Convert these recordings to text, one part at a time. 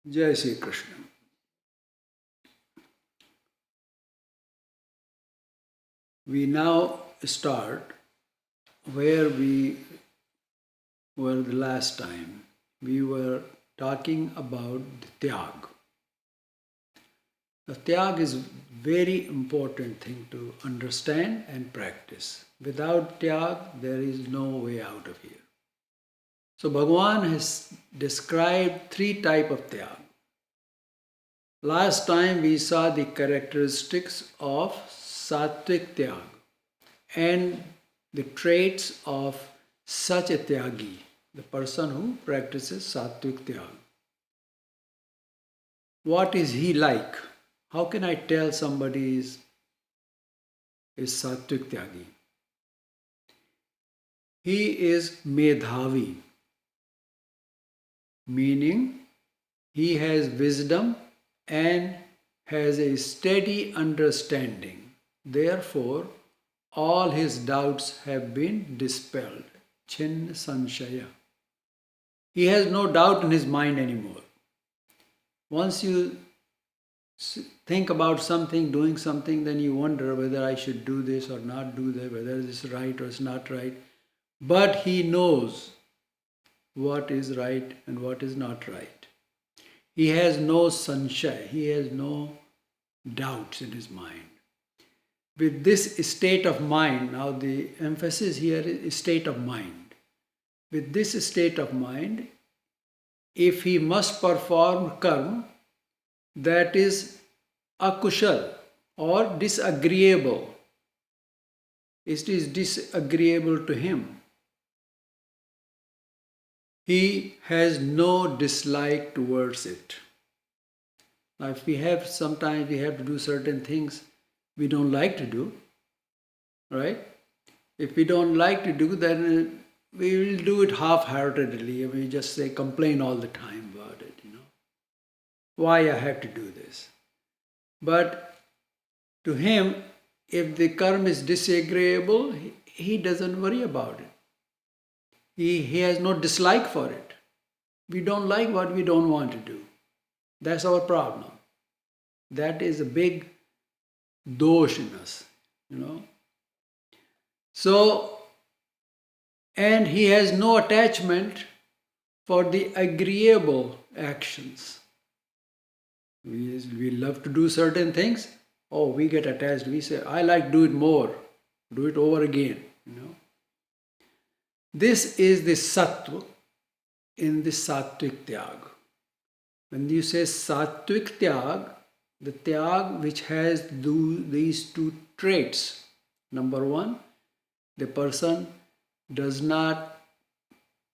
Jai Shri Krishna. We now start where we were the last time. We were talking about the Tyag. The Tyag is very important thing to understand and practice. Without Tyag, there is no way out of here. So Bhagavan has described three type of Tyag. Last time we saw the characteristics of Sattvic Tyag and the traits of such a Tyagi, the person who practices Sattvic Tyag. What is he like? How can I tell somebody is Sattvic Tyagi? He is Medhavi, meaning he has wisdom and has a steady understanding. Therefore, all his doubts have been dispelled. Chin Sanshaya. He has no doubt in his mind anymore. Once you think about something, doing something, then you wonder whether I should do this or not do that, whether this is right or it's not right. But he knows what is right and what is not right. He has no sanshaya, he has no doubts in his mind. With this state of mind, now the emphasis here is state of mind. With this state of mind, if he must perform karma that is akushal or disagreeable, it is disagreeable to him. He has no dislike towards it. Now, if we have sometimes we have to do certain things we don't like to do, right? If we don't like to do, then we will do it half-heartedly. We just say complain all the time about it. Why I have to do this? But to him, if the karma is disagreeable, he doesn't worry about it. He has no dislike for it. We don't like what we don't want to do. That's our problem. That is a big dosh in us. So, and he has no attachment for the agreeable actions. We love to do certain things. Oh, we get attached. We say, I like to do it more. Do it over again. This is the sattva in the sattvic tyag. When you say sattvic tyag, the tyag which has these two traits. Number one, the person does not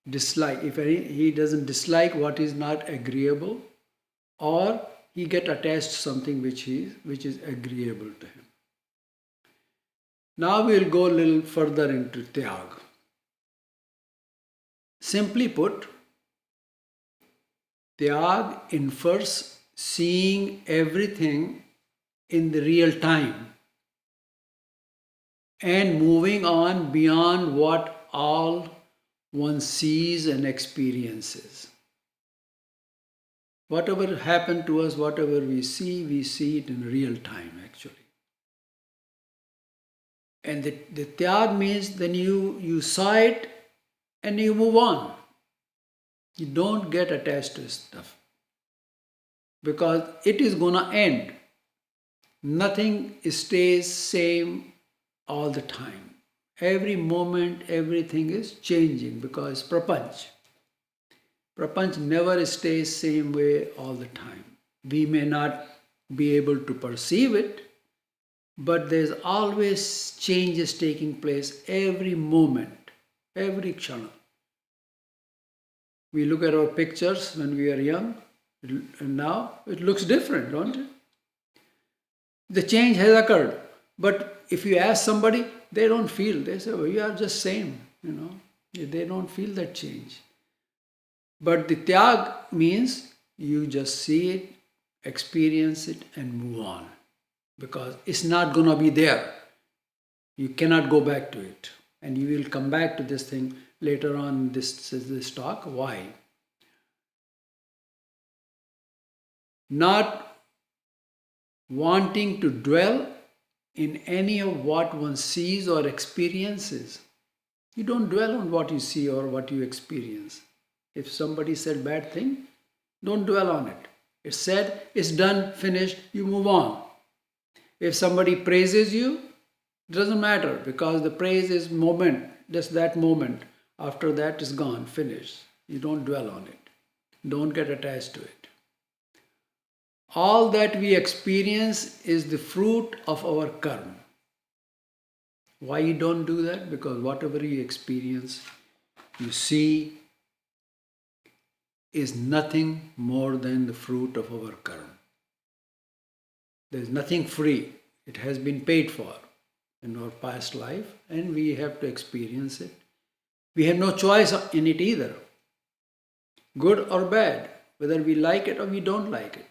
dislike. If he doesn't dislike what is not agreeable, or he get attached to something which is agreeable to him. Now we'll go a little further into tyag. Simply put, tyag infers seeing everything in the real time and moving on beyond what all one sees and experiences. Whatever happened to us, whatever we see it in real time actually. And the tyag means then you saw it and you move on. You don't get attached to stuff because it is gonna end. Nothing stays same all the time. Every moment, everything is changing because prapanch. Prapanch never stays same way all the time. We may not be able to perceive it, but there's always changes taking place every moment, every kshana. We look at our pictures when we are young, and now it looks different, don't it? The change has occurred. But if you ask somebody, they don't feel. They say, we are just same. They don't feel that change. But the tyag means you just see it, experience it, and move on. Because it's not going to be there. You cannot go back to it. And you will come back to this thing later on this talk. Why? not wanting to dwell in any of what one sees or experiences. You don't dwell on what you see or what you experience. If somebody said bad thing, don't dwell on it. It's said, it's done, finished, you move on. If somebody praises you, it doesn't matter because the praise is moment, just that moment. After that is gone, finished. You don't dwell on it. Don't get attached to it. All that we experience is the fruit of our karma. Why you don't do that? Because whatever you experience, you see, is nothing more than the fruit of our karma. There is nothing free. It has been paid for in our past life and we have to experience it. We have no choice in it either, good or bad, whether we like it or we don't like it.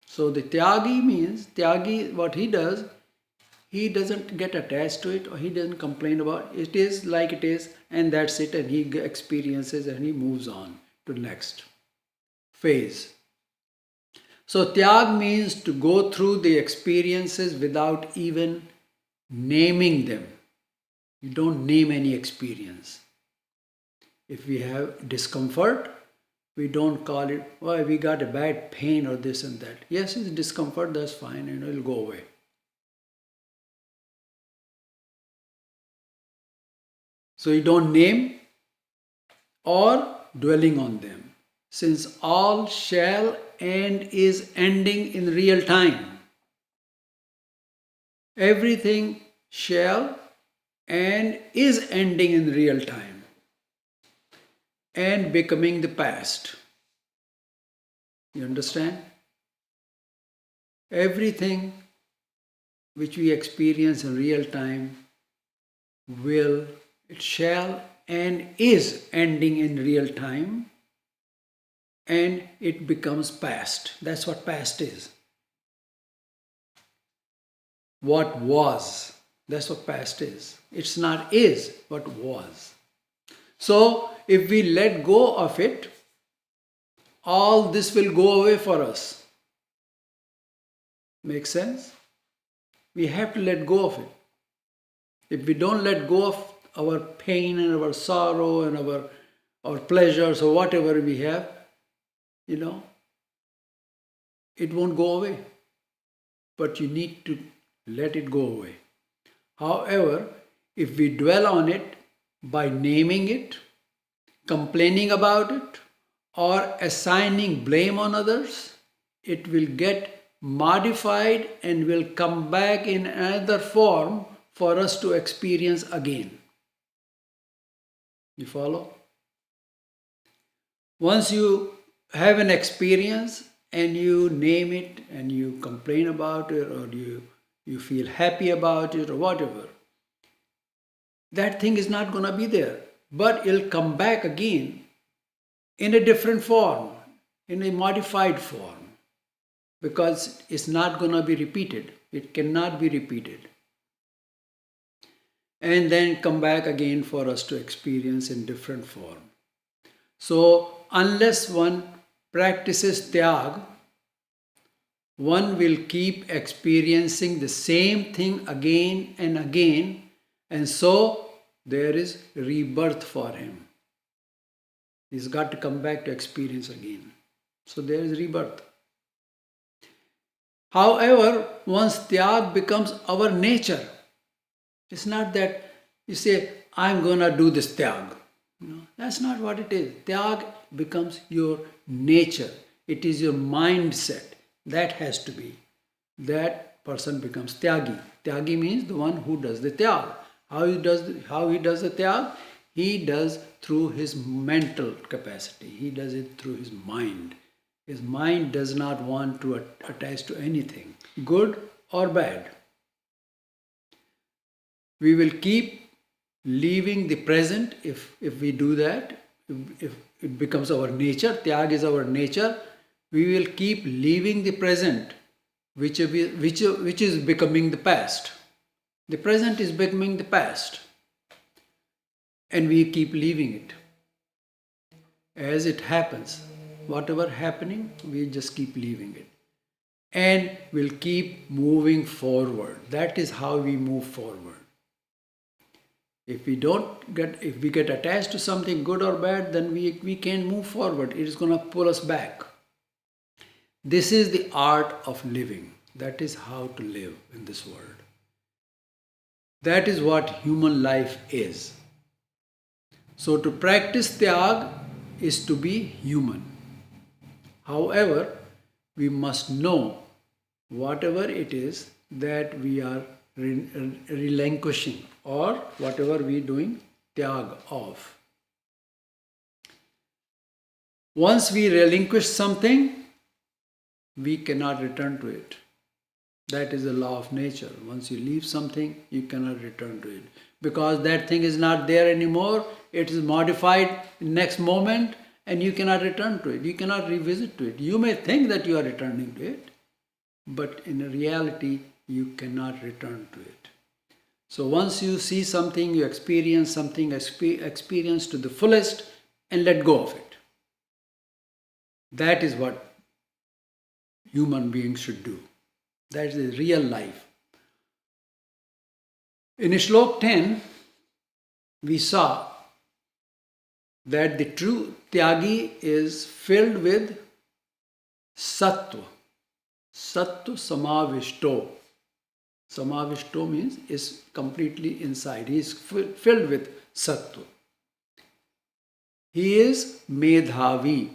So the tyagi means, tyagi, what he does, he doesn't get attached to it or he doesn't complain about it. It is like it is and that's it, and he experiences and he moves on to the next phase. So tyag means to go through the experiences without even naming them. You don't name any experience. If we have discomfort, we don't call it, oh, we got a bad pain or this and that. Yes, it's discomfort, that's fine, and it'll go away. So you don't name or dwelling on them, since all shall and is ending in real time. Everything shall and is ending in real time and becoming the past. You understand? Everything which we experience in real time it shall and is ending in real time and it becomes past. That's what past is. What was, that's what past is. It's not is, but was. So if we let go of it, all this will go away for us. Make sense? We have to let go of it. If we don't let go of our pain and our sorrow and our pleasures or whatever we have, it won't go away. But you need to let it go away. However, if we dwell on it by naming it, complaining about it, or assigning blame on others, it will get modified and will come back in another form for us to experience again. You follow? Once you have an experience and you name it and you complain about it or you feel happy about it or whatever, that thing is not going to be there, but it'll come back again in a different form, in a modified form, because it's not going to be repeated. It cannot be repeated. And then come back again for us to experience in different form. So unless one practices tyag, one will keep experiencing the same thing again and again, and so there is rebirth for him. He's got to come back to experience again. So there is rebirth. However, once tyag becomes our nature, it's not that you say, I'm going to do this tyag. That's not what it is. Tyag becomes your nature. It is your mindset. That has to be. That person becomes tyagi. Tyagi means the one who does the tyag. How he does the tyag? He does through his mental capacity. He does it through his mind. His mind does not want to attach to anything, good or bad. We will keep leaving the present if we do that. If it becomes our nature, tyag is our nature, we will keep leaving the present, which is becoming the past. The present is becoming the past. And we keep leaving it. As it happens, whatever happening, we just keep leaving it. and will keep moving forward. That is how we move forward. If we get attached to something good or bad, then we can't move forward. It is going to pull us back. This is the art of living. That is how to live in this world. That is what human life is. So to practice tyag is to be human. However, we must know whatever it is that we are relinquishing or whatever we are doing tyag of. Once we relinquish something, we cannot return to it. That is the law of nature. Once you leave something, you cannot return to it. Because that thing is not there anymore, it is modified next moment and you cannot return to it. You cannot revisit to it. You may think that you are returning to it, but in reality, you cannot return to it. So once you see something, you experience something, experience to the fullest and let go of it. That is what human beings should do. That is the real life. In Shlok 10, we saw that the true tyagi is filled with sattva. Sattva samavishto. Samavishto means is completely inside. He is filled with sattva. He is medhavi.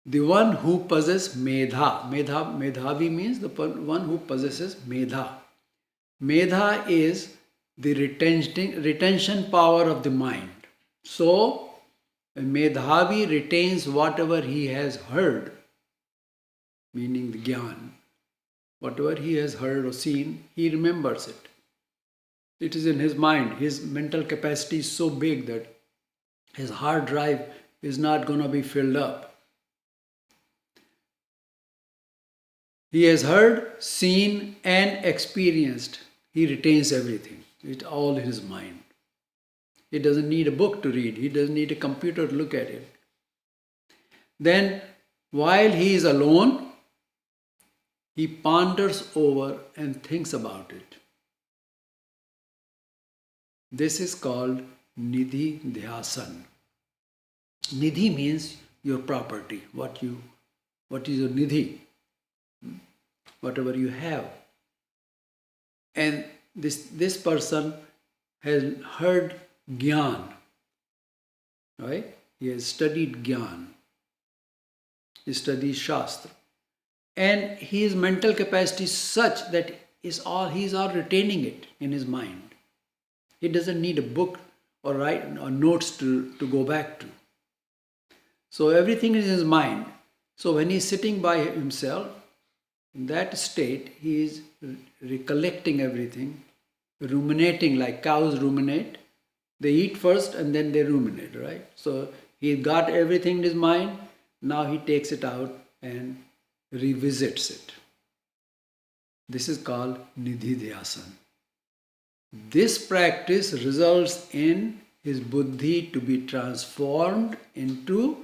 The one who possesses medha. Medhavi means the one who possesses medha. Medha is the retention power of the mind. So, a medhavi retains whatever he has heard, meaning the gyan. Whatever he has heard or seen, he remembers it. It is in his mind. His mental capacity is so big that his hard drive is not going to be filled up. He has heard, seen, and experienced. He retains everything. It's all in his mind. He doesn't need a book to read. He doesn't need a computer to look at it. Then, while he is alone, he ponders over and thinks about it. This is called Nidhi Dhyasan. Nidhi means your property. What is your Nidhi? Whatever you have. And this person has heard Gyan, right? He has studied Gyan. He studies Shastra. And his mental capacity is such that he's all retaining it in his mind. He doesn't need a book or notes to go back to. So everything is in his mind. So when he's sitting by himself, in that state, he is recollecting everything, ruminating like cows ruminate. They eat first and then they ruminate, right? So he got everything in his mind. Now he takes it out and revisits it. This is called Nidhi Dhyasan. This practice results in his buddhi to be transformed into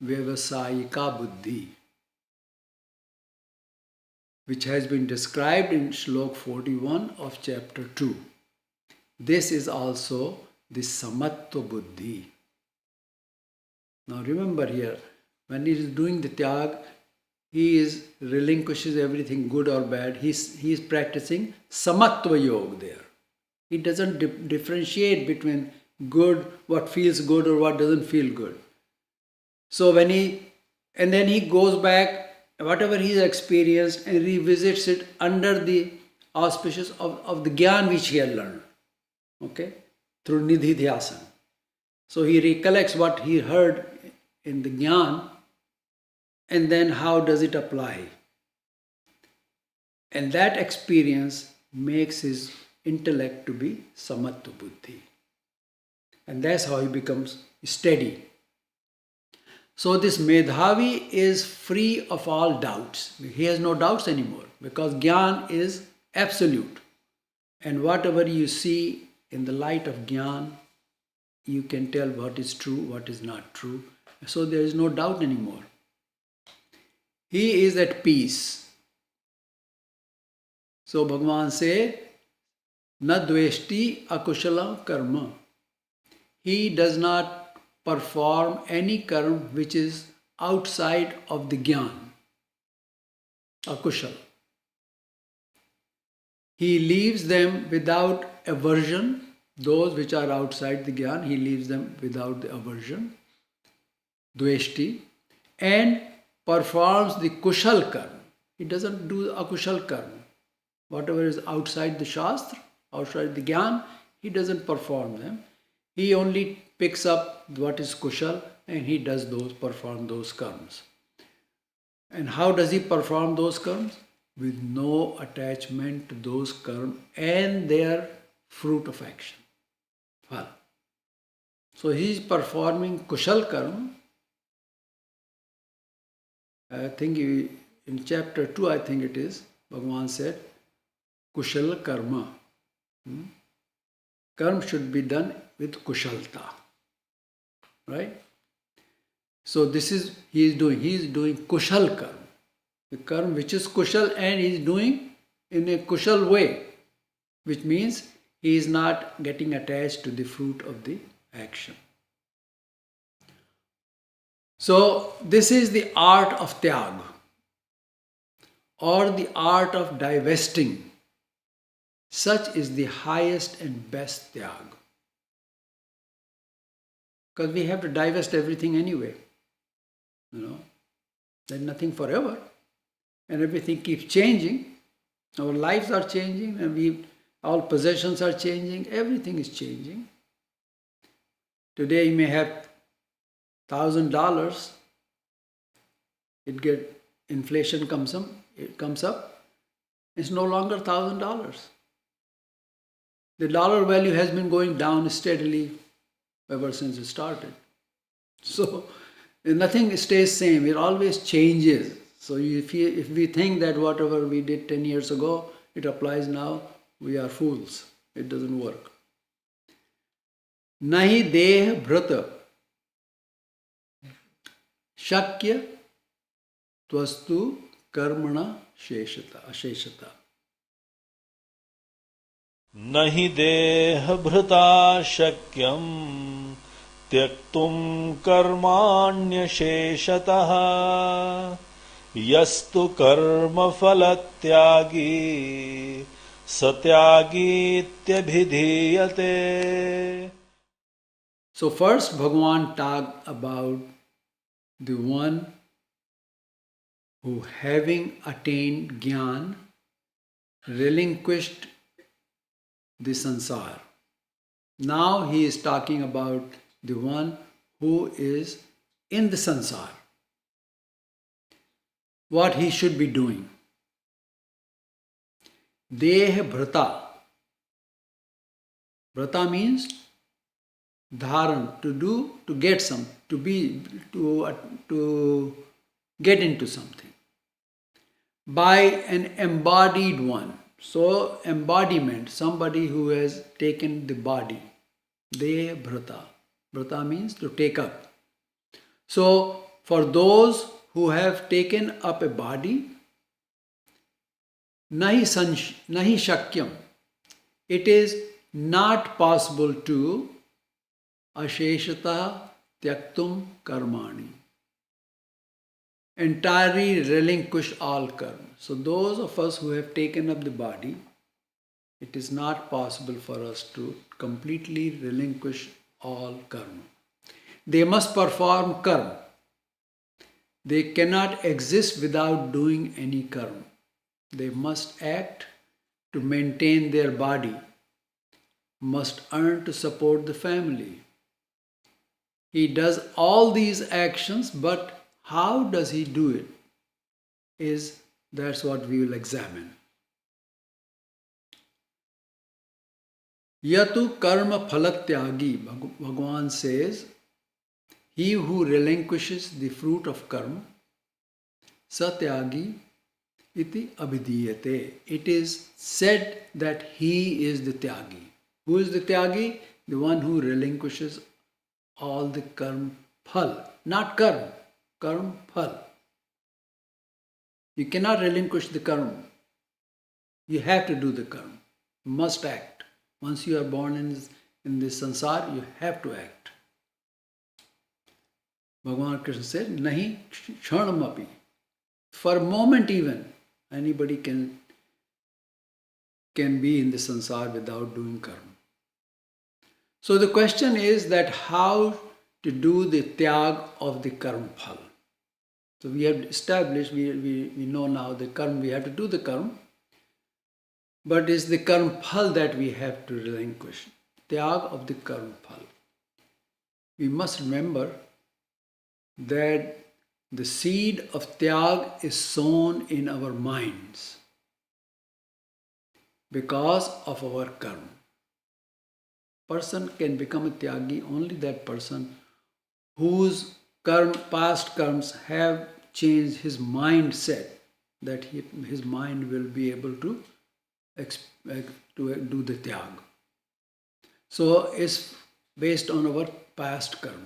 Vyavasayika buddhi, which has been described in Shlok 41 of chapter 2. This is also the Samatva buddhi. Now remember here, when he is doing the tyag, he relinquishes everything good or bad. He is practicing Samatva yoga there. He doesn't differentiate between good, what feels good or what doesn't feel good. So then he goes back, whatever he has experienced, and revisits it under the auspices of the Gyan which he had learned. Okay? Through Nidhi Dhyasan. So he recollects what he heard in the Gyan, and then how does it apply. And that experience makes his intellect to be Samatva buddhi. And that's how he becomes steady. So this Medhavi is free of all doubts. He has no doubts anymore because Gyan is absolute. And whatever you see in the light of Gyan, you can tell what is true, what is not true. So there is no doubt anymore. He is at peace. So Bhagavan say, na dveshti akushala karma. He does not perform any karma which is outside of the jnana, akushal. He leaves them without aversion. Those which are outside the jnana, he leaves them without the aversion, dveshti, and performs the kushal karma. He doesn't do akushal karma. Whatever is outside the shastra, outside the jnana, he doesn't perform them. He only picks up what is kushal and he does perform those karmas. And how does he perform those karmas? With no attachment to those karmas and their fruit of action. Phal. So he is performing kushal karma. I think in chapter 2, I think it is, Bhagavan said, kushal karma. Karma should be done with kushalta. Right? So this is, he is doing kushal karma. The karma which is kushal and he is doing in a kushal way, which means he is not getting attached to the fruit of the action. So this is the art of tyag, or the art of divesting. Such is the highest and best tyag. Because we have to divest everything anyway. There's nothing forever. And everything keeps changing. Our lives are changing and all possessions are changing. Everything is changing. Today you may have $1,000. Inflation comes up. It's no longer $1,000. The dollar value has been going down steadily ever since it started. So nothing stays same. It always changes. So if we think that whatever we did 10 years ago, it applies now, we are fools. It doesn't work. Nahi deh bhrata shakya tvastu karmana asheshata. नहि देहभृता शक्यं त्यक्तुं कर्माण्यशेषतः यस्तु कर्मफलत्यागी सत्यागीत्यभिधीयते. So first Bhagavan talked about the one who, having attained jnana, relinquished the sansar. Now he is talking about the one who is in the sansar. What he should be doing. Deh bhrata. Bhrata means dharan, to do, to get some, to get into something. By an embodied one. So embodiment, somebody who has taken the body. Deh bhrata. Bhrata means to take up. So for those who have taken up a body, nahi shakyam, it is not possible to asheshata tyaktum karmani, entirely relinquish all karma. So those of us who have taken up the body, it is not possible for us to completely relinquish all karma. They must perform karma. They cannot exist without doing any karma. They must act to maintain their body, must earn to support the family. He does all these actions, but how does he do it? That's what we will examine. Yatu karma phalatyagi, Bhagavan says, he who relinquishes the fruit of karma, satyagi iti abhidiyate. It is said that he is the tyagi. Who is the tyagi? The one who relinquishes all the karma phal, not karma, karma phal. You cannot relinquish the karma. You have to do the karma. You must act. Once you are born in this sansar, you have to act. Bhagavan Krishna said, Nahi kshanamapi. For a moment even, anybody can be in the sansar without doing karma. So the question is that how to do the tyag of the karma phal. So we have established, we know now the karma, we have to do the karma. But it's the karma phal that we have to relinquish. Tyag of the karma phal. We must remember that the seed of tyag is sown in our minds because of our karma. Person can become a tyagi only that person whose past karmas have changed his mindset, that his mind will be able to do the tyag. So it's based on our past karma.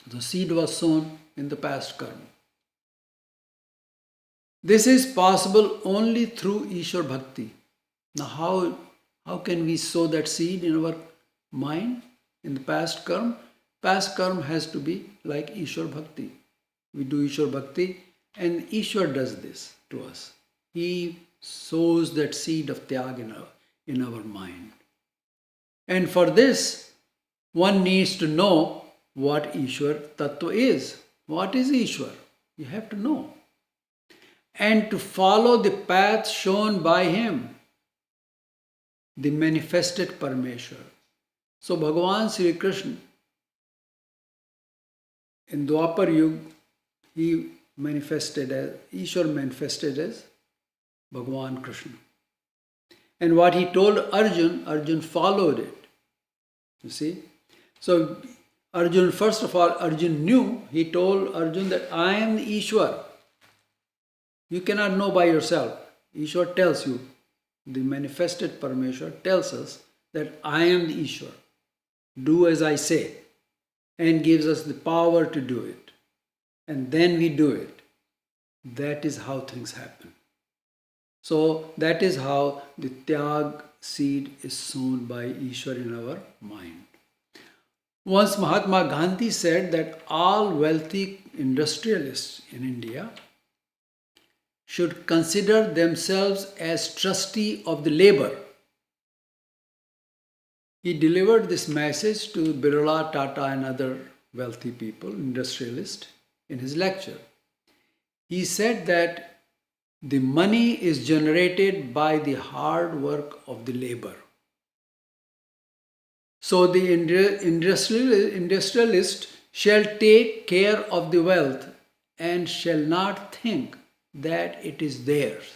The seed was sown in the past karma. This is possible only through Ishwar Bhakti. Now how can we sow that seed in our mind, in the past karma? Past karma has to be like Ishwar Bhakti. We do Ishwar Bhakti and Ishwar does this to us. He sows that seed of tyag in our mind. And for this, one needs to know what Ishwar Tattva is. What is Ishwar? You have to know. And to follow the path shown by him, the manifested Parameshwar. So Bhagavan Sri Krishna, in Dwapar Yuga, he manifested as, Ishwar manifested as Bhagavan Krishna. And what he told Arjun followed it. You see? So Arjun, first of all, Arjun knew, he told Arjun that I am the Ishwar. You cannot know by yourself. Ishwar tells you, the manifested Parameshwar tells us that I am the Ishwar. Do as I say. And gives us the power to do it. And then we do it. That is how things happen. So that is how the tyag seed is sown by Ishwar in our mind. Once Mahatma Gandhi said that all wealthy industrialists in India should consider themselves as trustee of the labor. He delivered this message to Birla, Tata and other wealthy people, industrialists, in his lecture. He said that the money is generated by the hard work of the labor. So the industrialist shall take care of the wealth and shall not think that it is theirs.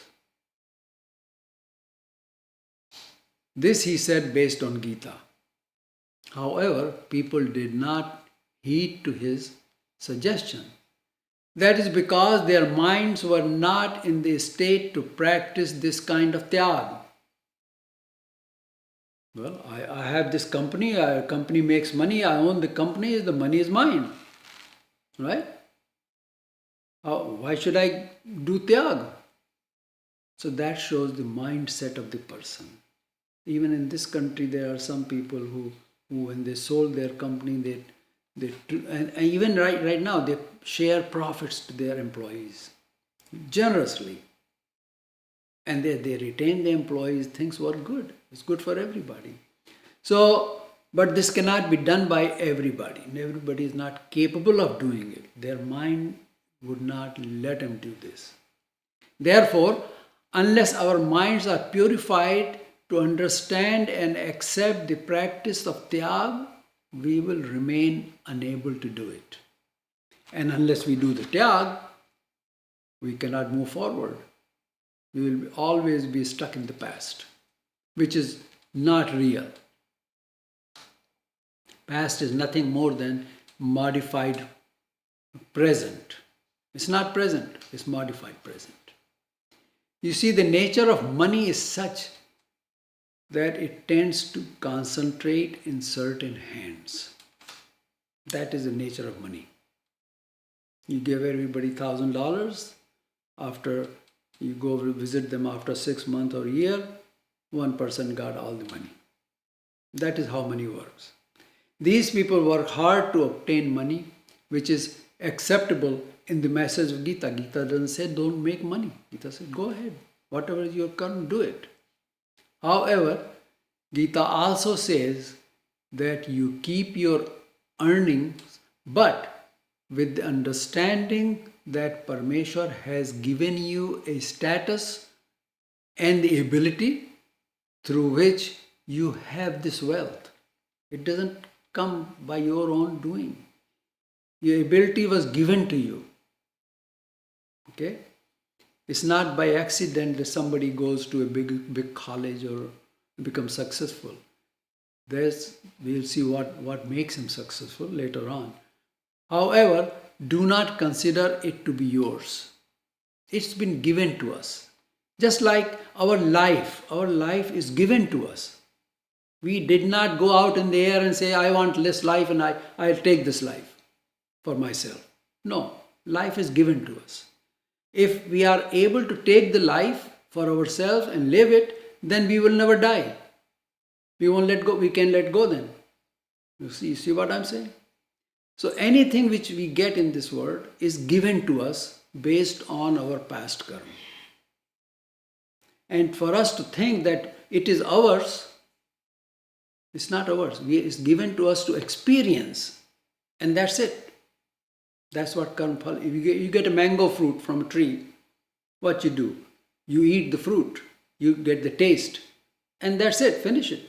This he said based on Gita. However, people did not heed to his suggestion. That is because their minds were not in the state to practice this kind of tyag. Well, I have this company, company makes money, I own the company, the money is mine. Right? Why should I do tyag? So that shows the mindset of the person. Even in this country, there are some people who when they sold their company, and even right now, they share profits to their employees generously. And they retain the employees, things work good. It's good for everybody. So, but this cannot be done by everybody. Everybody is not capable of doing it. Their mind would not let them do this. Therefore, unless our minds are purified to understand and accept the practice of tyag, we will remain unable to do it. And unless we do the tyag, we cannot move forward. We will always be stuck in the past, which is not real. Past is nothing more than modified present. It's not present, it's modified present. You see, the nature of money is such that it tends to concentrate in certain hands. That is the nature of money. You give everybody $1,000, after you go visit them after 6 months or a year, one person got all the money. That is how money works. These people work hard to obtain money, which is acceptable in the message of Gita. Gita doesn't say don't make money. Gita says go ahead. Whatever is your karma, do it. However, Gita also says that you keep your earnings, but with the understanding that Parmeshwar has given you a status and the ability through which you have this wealth. It doesn't come by your own doing. Your ability was given to you. Okay? It's not by accident that somebody goes to a big college or becomes successful. We'll see what makes him successful later on. However, do not consider it to be yours. It's been given to us. Just like our life is given to us. We did not go out in the air and say, I want this life and I'll take this life for myself. No, life is given to us. If we are able to take the life for ourselves and live it, then we will never die. We won't let go. We can let go then. You see what I'm saying? So anything which we get in this world is given to us based on our past karma. And for us to think that it is ours, it's not ours. It's given to us to experience. And that's it. That's what karma phala. If you get a mango fruit from a tree, what you do? You eat the fruit. You get the taste. And that's it. Finish it.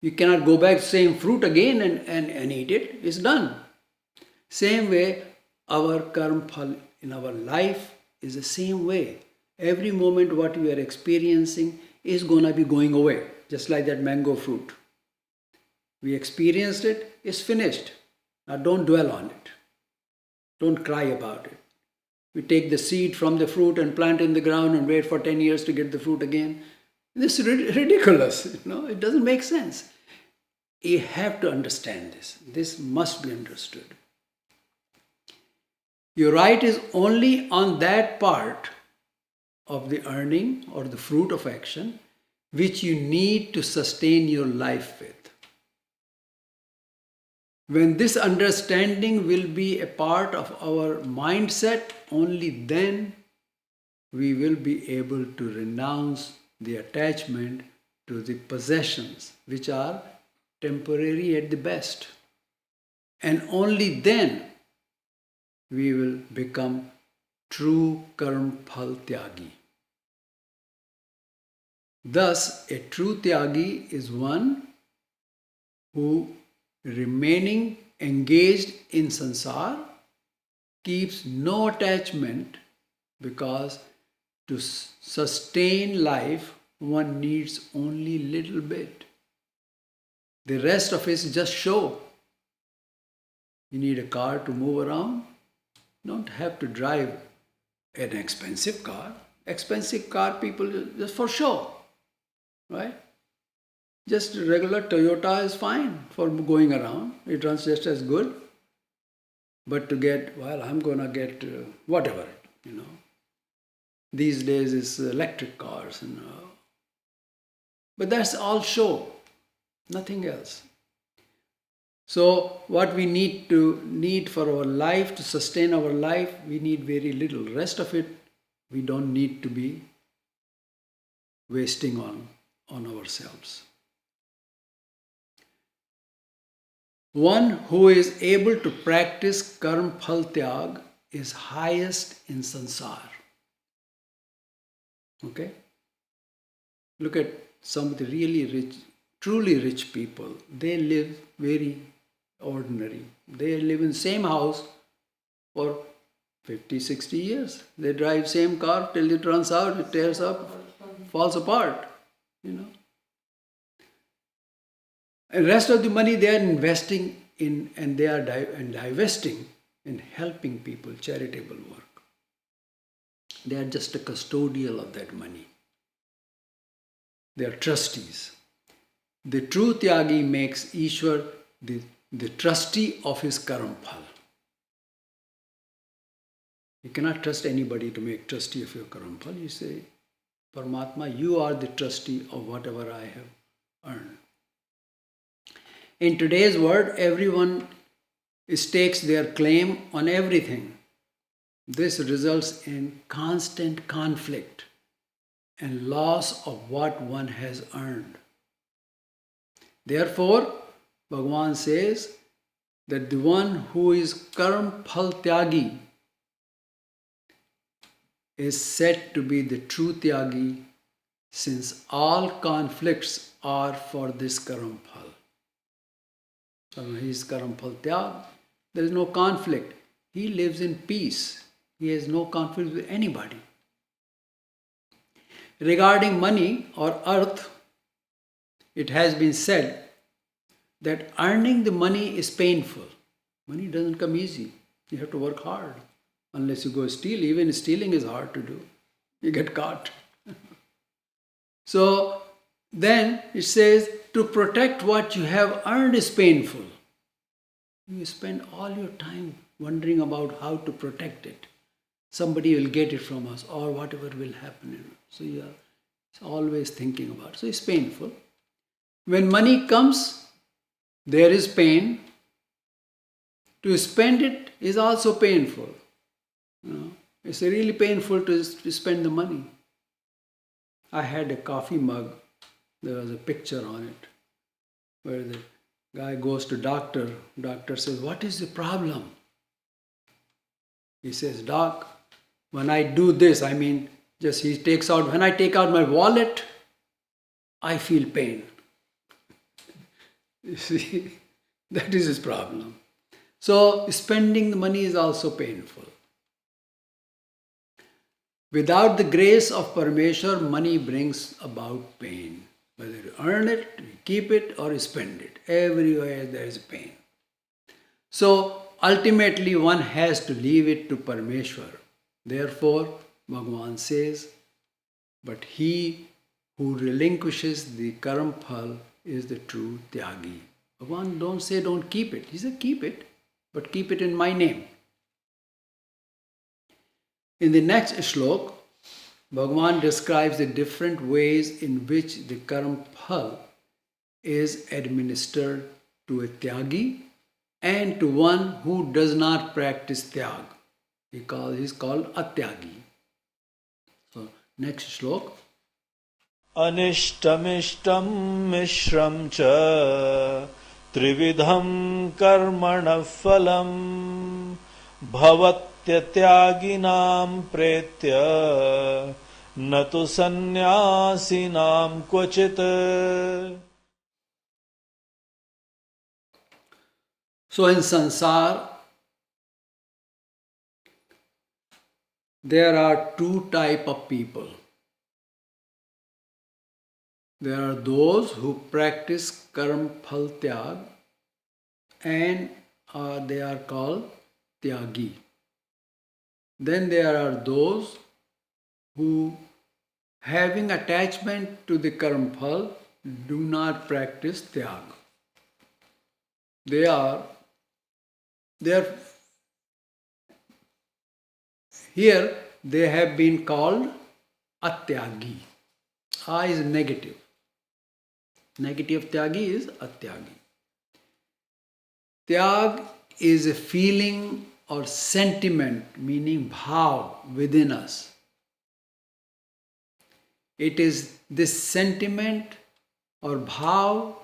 You cannot go back to the same fruit again and eat it. It's done. Same way, our karma phala in our life is the same way. Every moment what we are experiencing is going to be going away. Just like that mango fruit. We experienced it, it's finished. Now don't dwell on it. Don't cry about it. We take the seed from the fruit and plant in the ground and wait for 10 years to get the fruit again. This is ridiculous. It doesn't make sense. You have to understand this. This must be understood. Your right is only on that part of the earning or the fruit of action which you need to sustain your life with. When this understanding will be a part of our mindset, only then we will be able to renounce the attachment to the possessions which are temporary at the best. And only then we will become true karma phal tyagi. Thus, a true tyagi is one who, remaining engaged in sansar, keeps no attachment, because to sustain life one needs only little bit. The rest of it is just show. You need a car to move around. You don't have to drive an expensive car. Expensive car people just for show, right? Just a regular Toyota is fine for going around. It runs just as good. But to get, I'm going to get whatever, These days it's electric cars. But that's all show, nothing else. So what we need for our life, to sustain our life, we need very little. Rest of it, we don't need to be wasting on ourselves. One who is able to practice karma phal tyag is highest in sansar. Okay? Look at some of the really rich, truly rich people. They live very ordinary. They live in the same house for 50, 60 years. They drive same car till it runs out, it tears up, falls apart, And rest of the money they are investing in, and they are divesting in helping people, charitable work. They are just a custodial of that money. They are trustees. The true tyagi makes Ishwar the trustee of his karma phal. You cannot trust anybody to make trustee of your karma phala. You say, Paramatma, you are the trustee of whatever I have earned. In today's world, everyone stakes their claim on everything. This results in constant conflict and loss of what one has earned. Therefore, Bhagavan says that the one who is karma phal tyagi is said to be the true tyagi, since all conflicts are for this karma phal. So when he is karma phal tyag, there is no conflict. He lives in peace. He has no conflict with anybody. Regarding money or earth, it has been said that earning the money is painful. Money doesn't come easy. You have to work hard. Unless you go steal, even stealing is hard to do. You get caught. So then it says to protect what you have earned is painful. You spend all your time wondering about how to protect it. Somebody will get it from us or whatever will happen. So you are always thinking about it. So it's painful. When money comes, there is pain. To spend it is also painful. It's really painful to spend the money. I had a coffee mug. There was a picture on it where the guy goes to doctor. Doctor says, "What is the problem?" He says, "Doc, when I do this, he takes out, when I take out my wallet, I feel pain." You see, that is his problem. So spending the money is also painful. Without the grace of Parmeshwar, money brings about pain. Whether you earn it, you keep it, or you spend it. Everywhere there is pain. So ultimately one has to leave it to Parmeshwar. Therefore, Bhagavan says, but he who relinquishes the karma phal is the true tyagi. Bhagavan don't say don't keep it. He said keep it, but keep it in my name. In the next shlok, Bhagavan describes the different ways in which the karma phal is administered to a tyagi and to one who does not practice tyag. He is called atyagi. So, next shlok. अनिष्टमिष्टं मिश्रं च त्रिविधं कर्मणः फलं भवत्यत्यागिनां प्रेत्य न तु सन्न्यासिनां क्वचित्. So in sansar, there are two types of people. There are those who practice karma phal tyag and they are called tyagi. Then there are those who, having attachment to the karma phal, do not practice tyag. They are here they have been called atyagi. A is negative. Negative of tyagi is atyagi. Tyag is a feeling or sentiment, meaning bhav within us. It is this sentiment or bhav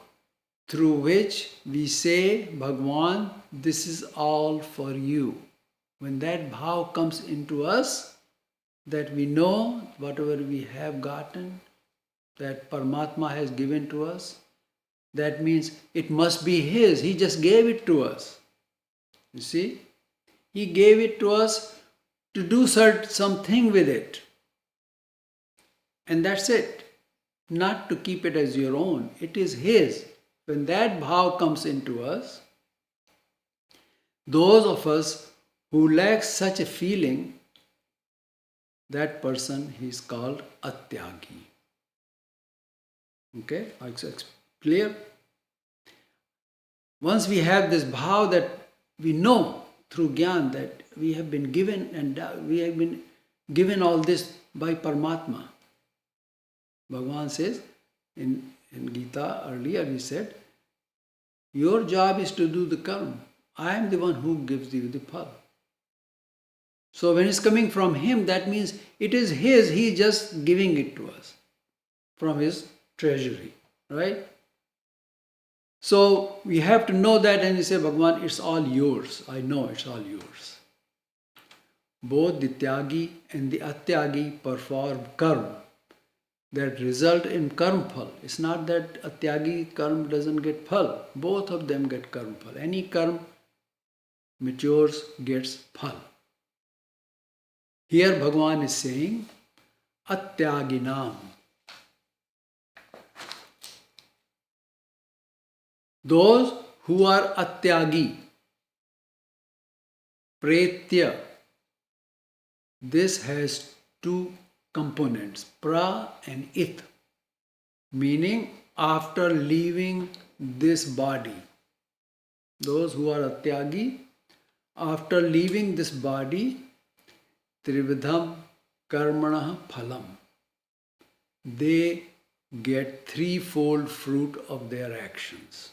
through which we say, Bhagwan, this is all for you. When that bhav comes into us, that we know whatever we have gotten, that Paramatma has given to us, that means it must be His. He just gave it to us. You see? He gave it to us to do something with it. And that's it. Not to keep it as your own. It is His. When that bhav comes into us, those of us who lack such a feeling, that person is called atyagi. Okay? It's clear? Once we have this bhav that we know through Gyan that we have been given, and we have been given all this by Paramatma. Bhagavan says in Gita earlier, he said, your job is to do the karma. I am the one who gives you the phal. So when it's coming from him, that means it is his, he is just giving it to us from his treasury, right? So we have to know that, and we say, Bhagavan, it's all yours. I know it's all yours. Both the Tyagi and the Atyagi perform karma that result in karma phal. It's not that a Tyagi karma doesn't get phal. Both of them get karma phal. Any karma matures, gets phal. Here Bhagavan is saying, Atyaginam. Those who are Atyagi, Pretya, this has two components, pra and it, meaning after leaving this body. Those who are Atyagi, after leaving this body, Trividham Karmanah Phalam, they get threefold fruit of their actions.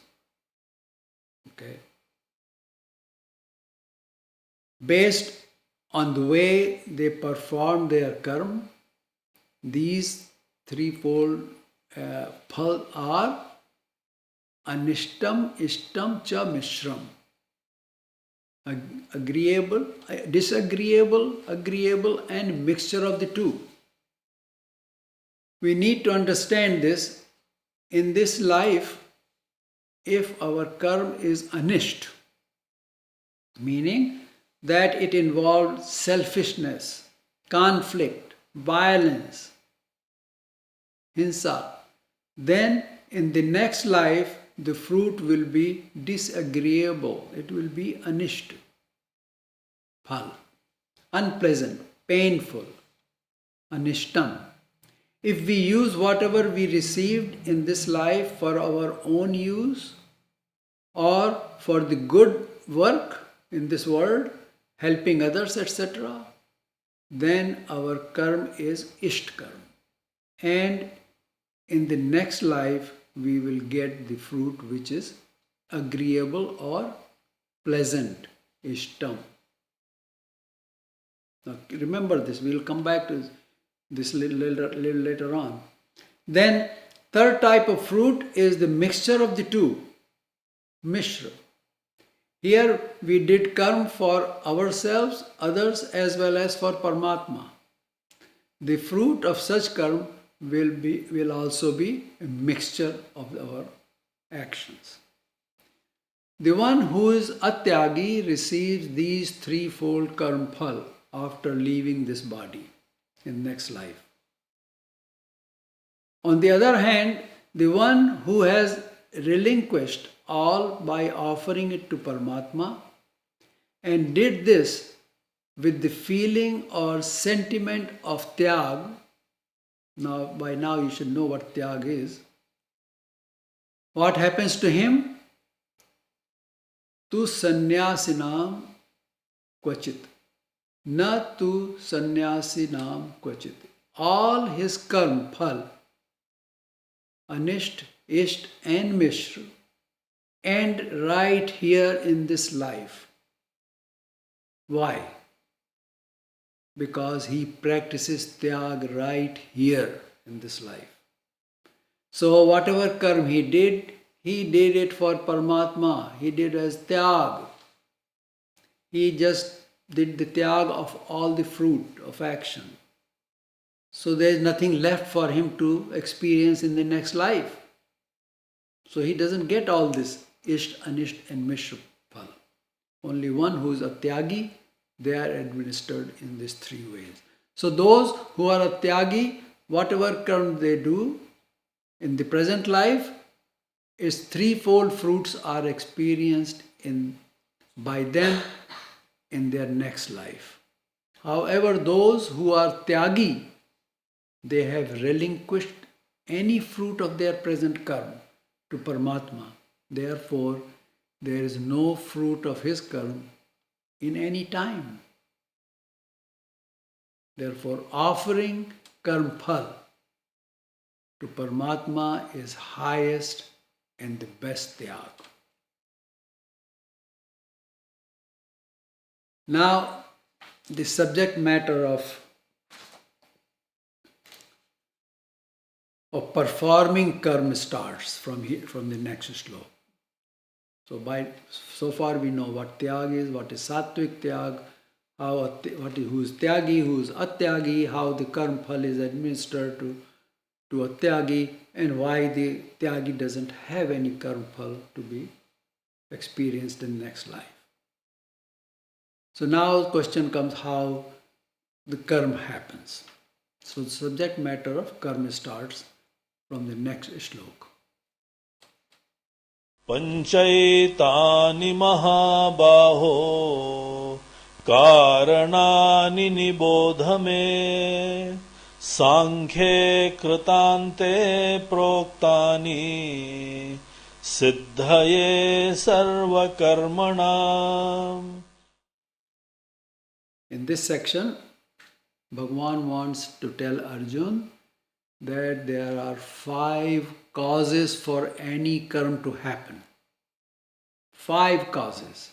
Okay. Based on the way they perform their karma, these threefold phal are anishtam, ishtam, cha mishram. Agreeable, disagreeable, agreeable, and mixture of the two. We need to understand this. In this life, if our karma is anisht, meaning that it involves selfishness, conflict, violence, hinsa, then in the next life the fruit will be disagreeable. It will be anisht, phal, unpleasant, painful, anishtam. If we use whatever we received in this life for our own use or for the good work in this world, helping others, etc., then our karma is isht karma. And in the next life, we will get the fruit which is agreeable or pleasant, ishtam. Now remember this, we will come back to this little later on. Then third type of fruit is the mixture of the two, mishra. Here we did karma for ourselves, others, as well as for Paramatma. The fruit of such karma will also be a mixture of our actions. The one who is atyagi receives these threefold karma phal after leaving this body in next life. On the other hand, the one who has relinquished all by offering it to Paramatma and did this with the feeling or sentiment of tyag. Now, by now you should know what tyag is. What happens to him? Tu sannyasinam kvachit. Na tu sannyasinam kvachit. All his karma, phal, anisht, isht and mishra, and right here in this life. Why? Because he practices tyag right here in this life. So whatever karma he did it for Paramatma. He did as tyag. He just did the tyag of all the fruit of action. So there is nothing left for him to experience in the next life. So he doesn't get all this isht, anisht and mishra phal. Only one who is a tyagi, they are administered in these three ways. So those who are a tyagi, whatever karma they do in the present life, is threefold fruits are experienced by them in their next life. However, those who are tyagi, they have relinquished any fruit of their present karma to Paramatma. Therefore, there is no fruit of his karma in any time. Therefore, offering karma phal to Paramatma is highest and the best tyag. Now, the subject matter of performing karma starts from here, from the next sloka. So far we know what tyag is, what is sattvic tyag, who is tyagi, who is atyagi, how the karma phal is administered to a tyagi, and why the tyagi doesn't have any karma phal to be experienced in the next life. So now the question comes how the karma happens. So the subject matter of karma starts from the next shloka. पञ्चैतानि महाबाहो कारणानि निबोध मे साङ्ख्ये कृतान्ते प्रोक्तानि सिद्धये सर्वकर्मणाम्. In this section, Bhagavan wants to tell Arjun that there are 5 causes for any karma to happen. 5 causes.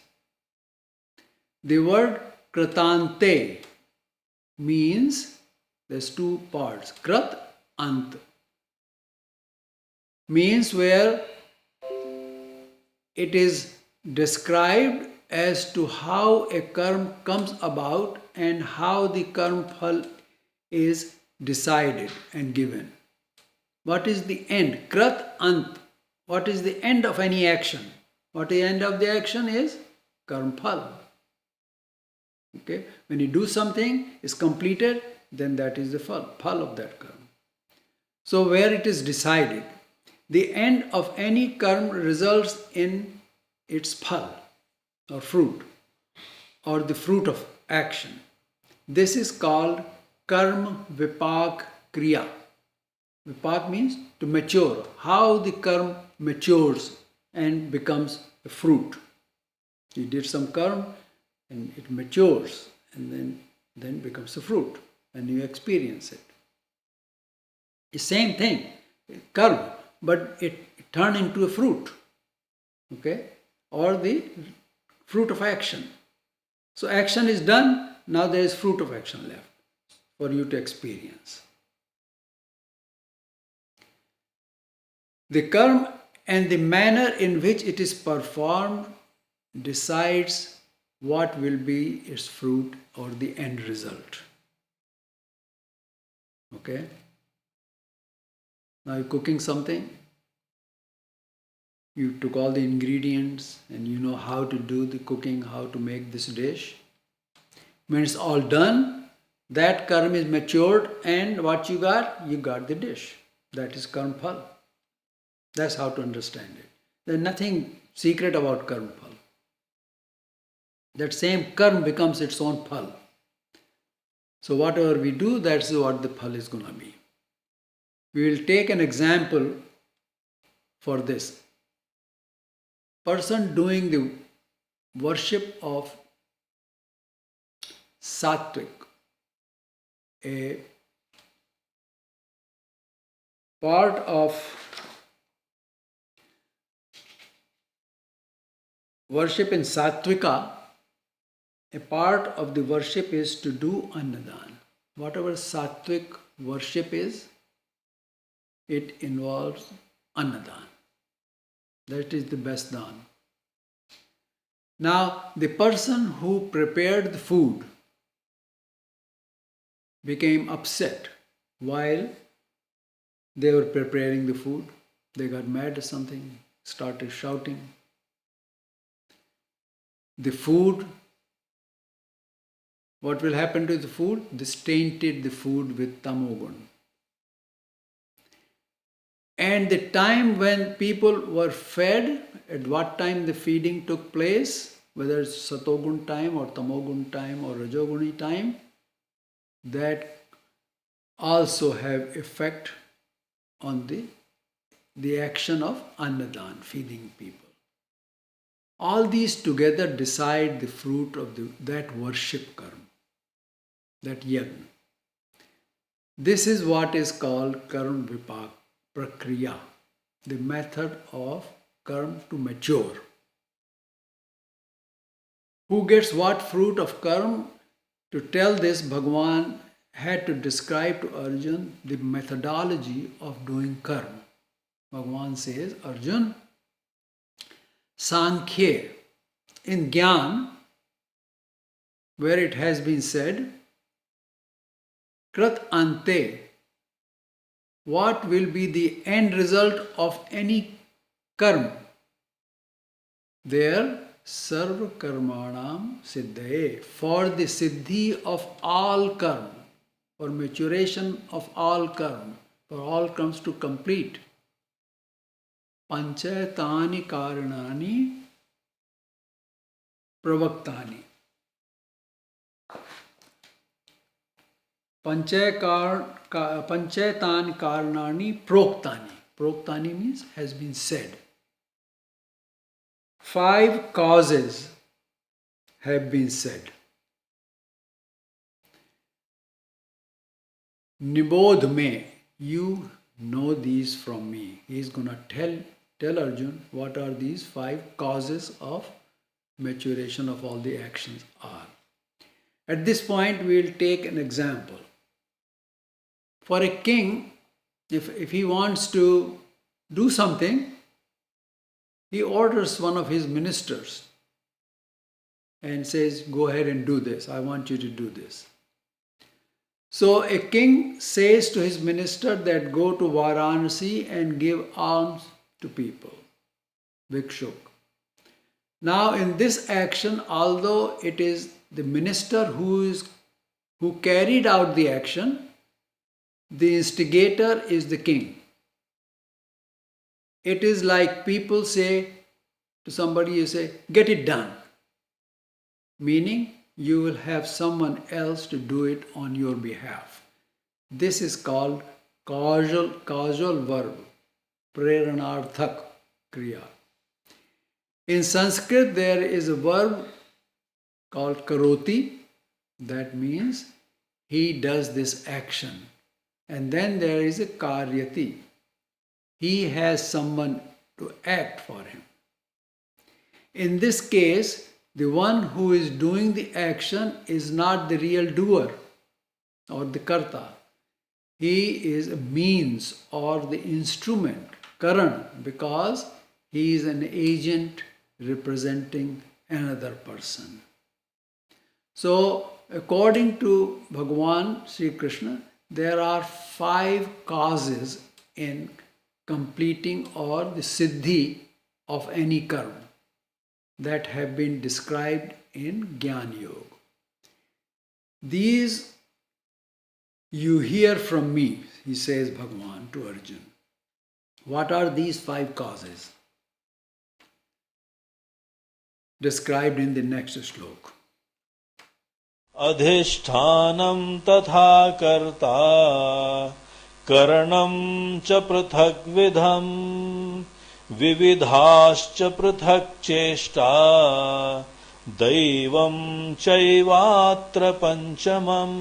The word kratante means there's 2 parts. Krat, ant. Means where it is described as to how a karma comes about and how the karma phal is decided and given. What is the end? Krat ant. What is the end of any action? What is the end of the action is karma phal. Okay? When you do something, is completed, then that is the phal of that karma. So where it is decided, the end of any karma results in its phal or fruit or the fruit of action. This is called karma vipak kriya. Vipak means to mature. How the karma matures and becomes a fruit. You did some karma and it matures and then becomes a fruit and you experience it. The same thing, karma, but it turned into a fruit. Okay? Or the fruit of action. So action is done, now there is fruit of action left for you to experience. The karma and the manner in which it is performed decides what will be its fruit or the end result. Okay? Now you're cooking something, you took all the ingredients and you know how to do the cooking, how to make this dish. When it's all done, that karma is matured and what you got? You got the dish. That is karma phal. That's how to understand it. There's nothing secret about karma phal. That same karma becomes its own phal. So whatever we do, that's what the phal is going to be. We will take an example for this. Person doing the worship of sattvic, a part of worship in sattvika, a part of the worship is to do annadan. Whatever sattvic worship is, it involves annadan. That is the best dan. Now, the person who prepared the food became upset while they were preparing the food. They got mad or something, started shouting. The food, what will happen to the food? This tainted the food with tamogun. And the time when people were fed, at what time the feeding took place, whether it's satogun time or tamogun time or rajoguni time, that also have effect on the action of annadan, feeding people. All these together decide the fruit of that worship karma, that yajna. This is what is called karma vipak prakriya, the method of karma to mature. Who gets what fruit of karma? To tell this, Bhagavan had to describe to Arjun the methodology of doing karma. Bhagavan says, Arjun, Sankhya, in Gyan, where it has been said, Krat Ante, what will be the end result of any karma? There, Sarva Karmanam Siddhaye, for the siddhi of all karma, for maturation of all karma, for all karmas to complete. Panchayatani Karanani Pravaktani. Panchayatani Karanani Proktani. Proktani means has been said. 5 causes have been said. Nibodh me, you know these from me. He is going to tell Arjun what are these 5 causes of maturation of all the actions are. At this point, we will take an example. For a king, if he wants to do something, he orders one of his ministers and says, go ahead and do this. I want you to do this. So a king says to his minister that go to Varanasi and give alms to people. Bhikshuk. Now in this action, although it is the minister who carried out the action, the instigator is the king. It is like people say to somebody, you say, get it done. Meaning, you will have someone else to do it on your behalf. This is called causal verb, preranarthak kriya. In Sanskrit, there is a verb called karoti. That means he does this action. And then there is a karyati. He has someone to act for him. In this case, the one who is doing the action is not the real doer or the karta. He is a means or the instrument, karan, because he is an agent representing another person. So, according to Bhagavan Sri Krishna, there are 5 causes in completing or the siddhi of any karma that have been described in Jnana Yoga. These you hear from me, he says Bhagavan to Arjun. What are these 5 causes? Described in the next sloka. अधिष्ठानं तथा कर्ता करणं च पृथग्विधम् विविधाश्च पृथक् चेष्टा दैवं चैवात्र पंचमम्.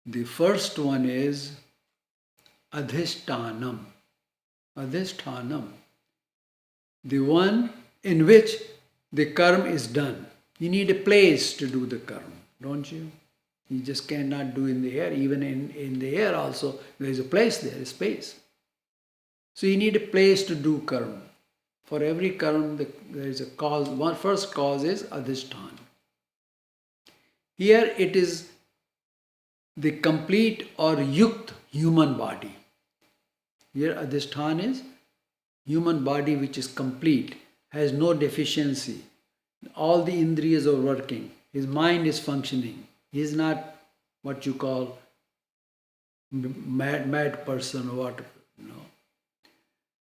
The first one is adhishtanam. Adhishtanam. The one in which the karma is done. You need a place to do the karma, don't you? You just cannot do in the air. Even in the air also, there is a place there, a space. So you need a place to do karma. For every karma, there is a cause. One first cause is adhishtan. Here it is the complete or yukt human body. Here adhishtan is human body which is complete, has no deficiency. All the indriyas are working. His mind is functioning. He is not what you call mad person or what. No.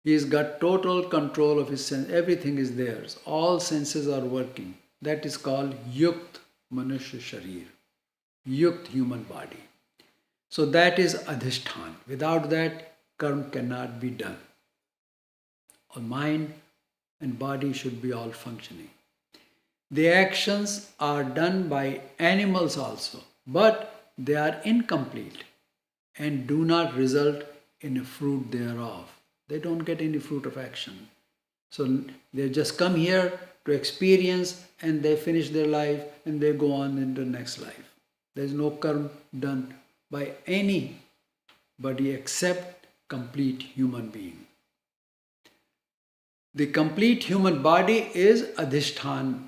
He's got total control of his sense. Everything is theirs. All senses are working. That is called yukt manushya sharir. Yukt human body. So that is adhishtan. Without that, karma cannot be done. mind and body should be all functioning. The actions are done by animals also, but they are incomplete and do not result in a fruit thereof. They don't get any fruit of action. So they just come here to experience and they finish their life and they go on into the next life. There is no karma done by anybody except complete human being. The complete human body is adhishthan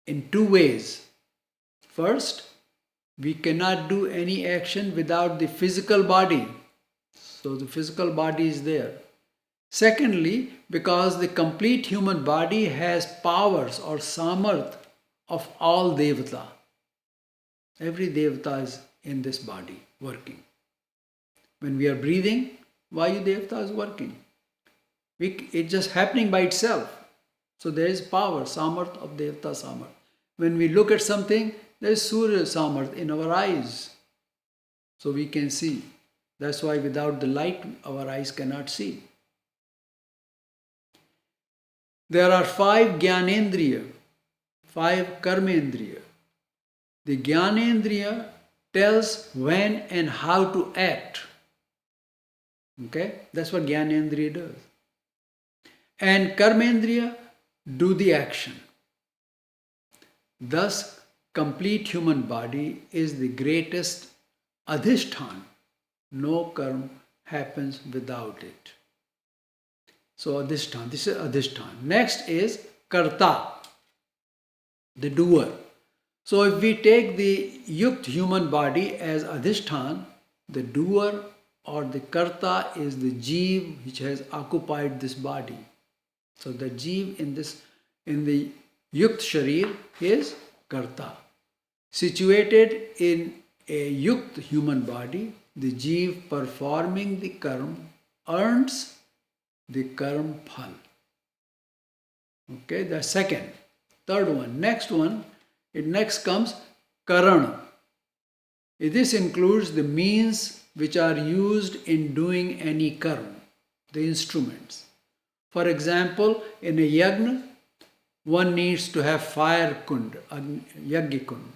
in two ways. First, we cannot do any action without the physical body. So the physical body is there. Secondly, because the complete human body has powers or samarth of all devata. Every devata is in this body working. When we are breathing, Vayu devata is working. It's just happening by itself. So there is power, samarth of devata samarth. When we look at something, there is Surya samarth in our eyes. So we can see. That's why without the light, our eyes cannot see. There are 5 Jnanendriya, 5 Karmendriya. The Jnanendriya tells when and how to act. Okay? That's what Jnanendriya does. And Karmendriya do the action. Thus, complete human body is the greatest adhishthan. No karma happens without it. So adhishthan, this is adhishthan. Next is karta, the doer. So if we take the yukt human body as adhishthan, the doer or the karta is the jeev which has occupied this body. So the jeev in the yukt sharir is karta. Situated in a yukt human body, the jeev performing the karma earns the karma phal. Okay, the second. Third one. Next one, next comes karana. This includes the means which are used in doing any karma, the instruments. For example, in a yagna, one needs to have fire kund, yagya kund.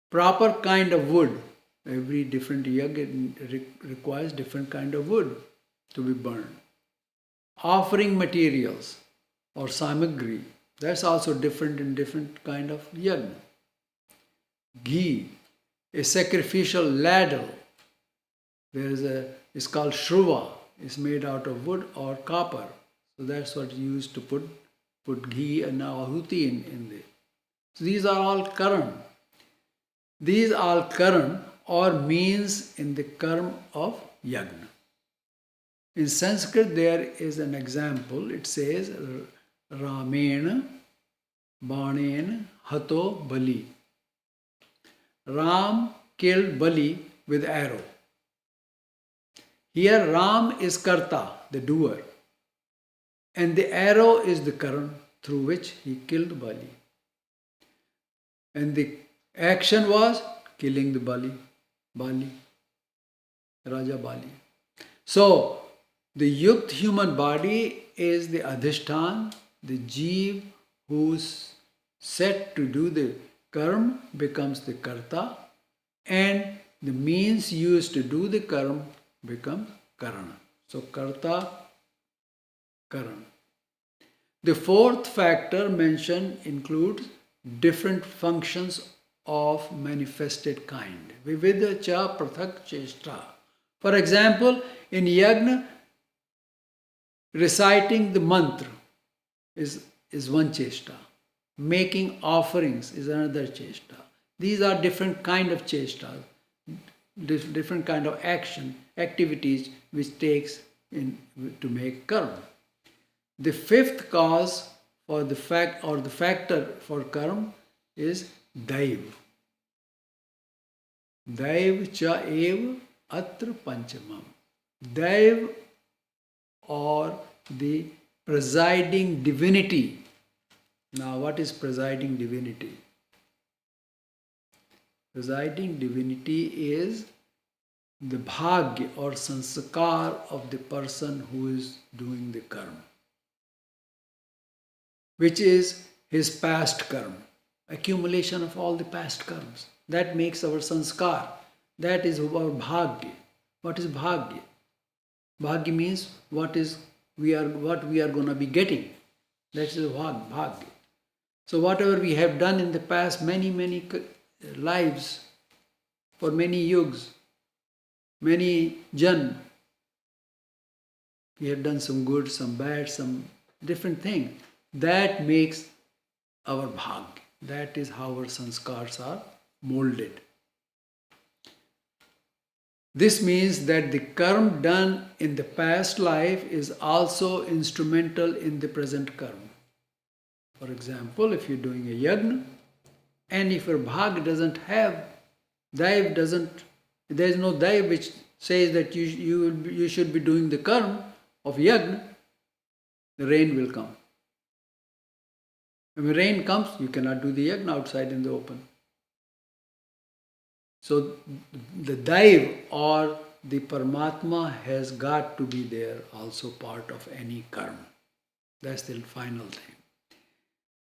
Proper kind of wood. Every different yagya requires different kind of wood to be burned. Offering materials or samagri, that's also different in different kind of yagna. Ghee, a sacrificial ladle. It's called shruva. It's made out of wood or copper. So that's what you use to put ghee and ahuti in there. So these are all karan. These are karan or means in the karma of yagna. In Sanskrit there is an example. It says Ramena Banena Hato Bali. Ram killed Bali with arrow. Here Ram is karta, the doer. And the arrow is the karan through which he killed Bali. And the action was killing the Bali, Raja Bali. So, the yukt human body is the adhishthan, the jeev who's set to do the karma becomes the karta, and the means used to do the karma becomes karana. So, karta, karana. The fourth factor mentioned includes different functions of manifested kind. Vividha cha prathak cheshta. For example, in yagna, reciting the mantra is one cheshta. Making offerings is another cheshta. These are different kind of cheshtas, different kind of activities which takes in to make karma. The fifth cause for the factor for karma is daiv. Daiv cha ev atra panchamam. Daiv or the presiding divinity. Now what is presiding divinity? Presiding divinity is the bhagya or sanskar of the person who is doing the karma, which is his past karma, accumulation of all the past karmas. That makes our sanskar. That is our bhagya. What is bhagya? Bhagya means what we are going to be getting. That is bhagya. So whatever we have done in the past, many lives, for many yugs, many jan, we have done some good, some bad, some different thing. That makes our bhagya. That is how our sanskars are molded. This means that the karma done in the past life is also instrumental in the present karma. For example, if you're doing a yajna, and if your bhag doesn't have, daiv doesn't, there is no daiv which says that you should be doing the karma of yajna, the rain will come. When rain comes, you cannot do the yajna outside in the open. So the daiv or the Paramatma has got to be there, also part of any karma. That's the final thing.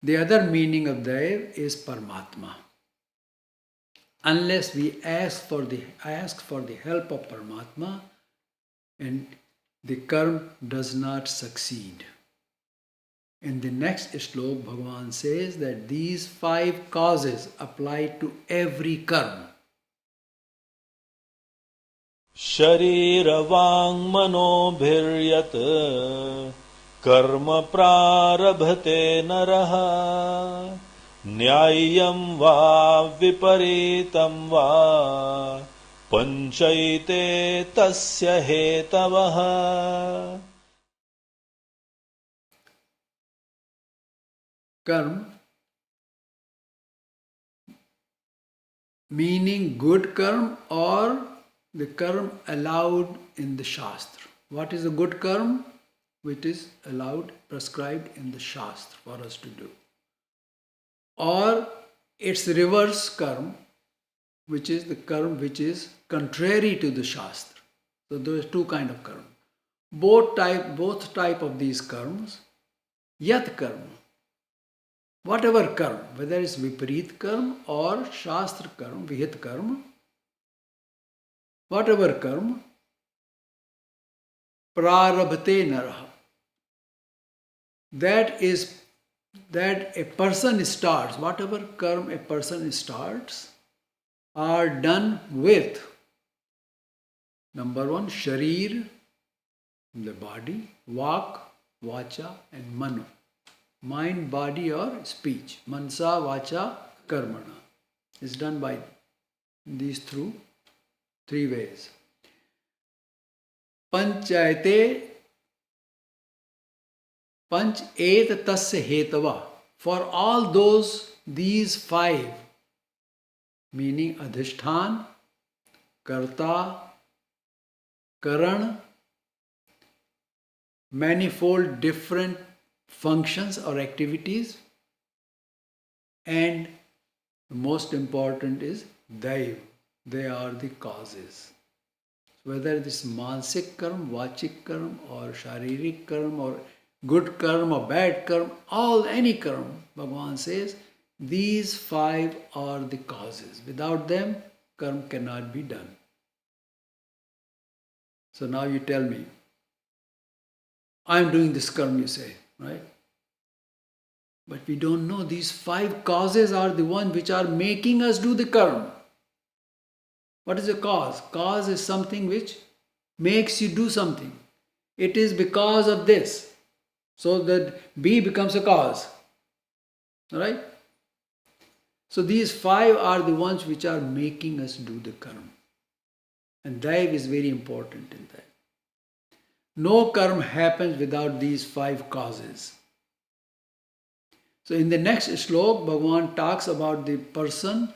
The other meaning of daiv is Paramatma. Unless we ask for the help of Paramatma, and the karma does not succeed. In the next slok, Bhagavan says that these 5 causes apply to every karma. शरीरवाङ्मनोभिर्यत् कर्म प्रारभते नरः न्याय्यं वा विपरीतं वा पञ्चैते तस्य हेतवः. Karma, meaning good karma or the karma allowed in the Shastra. What is a good karma? Which is allowed, prescribed in the Shastra for us to do. Or its reverse karma, which is the karma which is contrary to the Shastra. So there is 2 kinds of karma. Both type of these karmas, yat karma, whatever karma, whether it's viparit karma or Shastra karma, vihit karma, whatever karma, prarabhate naraha, that a person starts, whatever karma a person starts, are done with, number 1, sharir, the body, vak, vacha, and mano, mind, body, or speech. Mansa, vacha, karmana is done by these through 3 ways. Panchayate, panch et tasya hetava. For all these 5, meaning adhishthan, karta, karan, manifold different functions or activities, and the most important is daiv. They are the causes. Whether it is mansik karma, vachik karma, or sharirik karma, or good karma or bad karma, any karma, Bhagavan says, these 5 are the causes. Without them, karma cannot be done. So now you tell me, I am doing this karma, you say, right? But we don't know. These 5 causes are the ones which are making us do the karma. What is a cause? Cause is something which makes you do something. It is because of this. So that B becomes a cause. Alright? So these 5 are the ones which are making us do the karma. And daiv is very important in that. No karma happens without these 5 causes. So in the next slok, Bhagavan talks about the person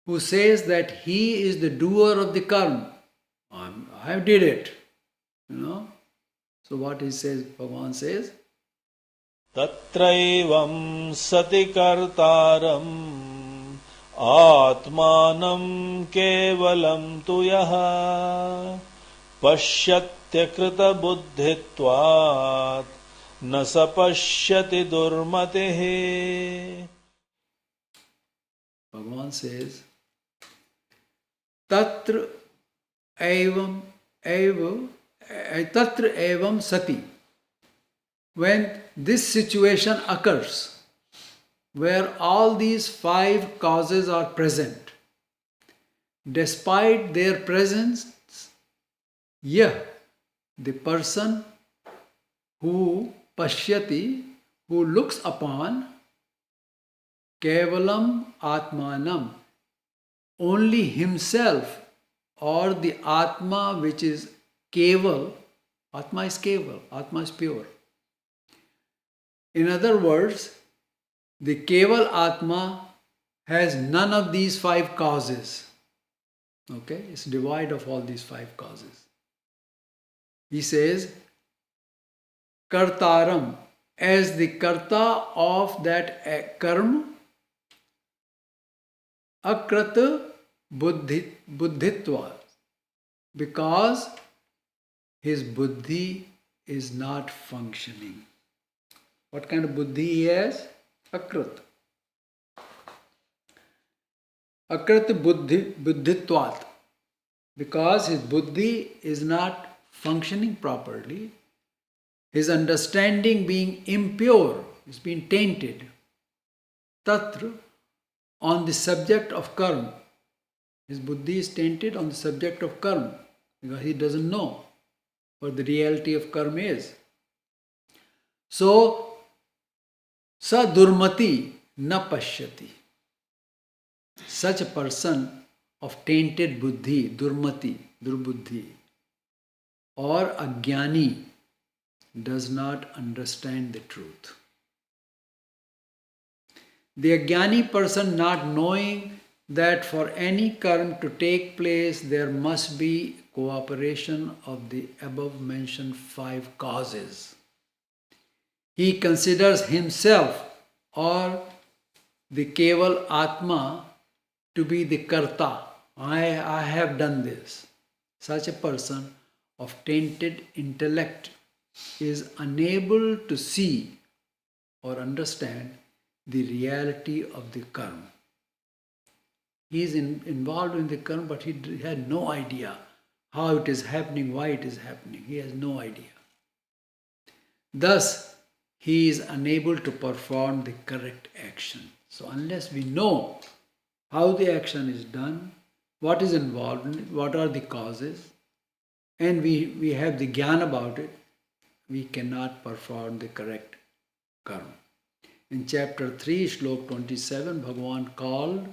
who says that he is the doer of the karma. I did it. So what he says, Bhagavan says, Tatraivam sati kartaram आत्मानं केवलं तु यः पश्यत्यकृतबुद्धित्वात् न स पश्यति दुर्मतिः. Bhagavan says, Tatra evam tatra evam sati. When this situation occurs, where all these five causes are present, despite their presence, yeah, the person who pashyati, who looks upon, kevalam atmanam, only himself, or the atma which is keval. Atma is keval, atma is pure. In other words, the keval atma has none of these five causes. Okay, it's devoid of all these five causes. He says, kartaram, as the karta of that karma, akrata buddhitva, because his buddhi is not functioning. What kind of buddhi he has? Akrit. Akrit buddhitvat. Because his buddhi is not functioning properly, his understanding being impure, is being tainted. Tatra, on the subject of karma. His buddhi is tainted on the subject of karma, because he doesn't know what the reality of karma is. So, sa durmati na pashyati. Such a person of tainted buddhi, durmati, durbuddhi, or agyani, does not understand the truth. The agyani person, not knowing that for any karma to take place, there must be cooperation of the above mentioned five causes. He considers himself or the keval atma to be the karta. I have done this. Such a person of tainted intellect is unable to see or understand the reality of the karma. He is involved in the karma, but he had no idea how it is happening, why it is happening. He has no idea. Thus, he is unable to perform the correct action. So unless we know how the action is done, what is involved in it, what are the causes, and we have the jnana about it, we cannot perform the correct karma. In chapter 3, Shlok 27, Bhagavan called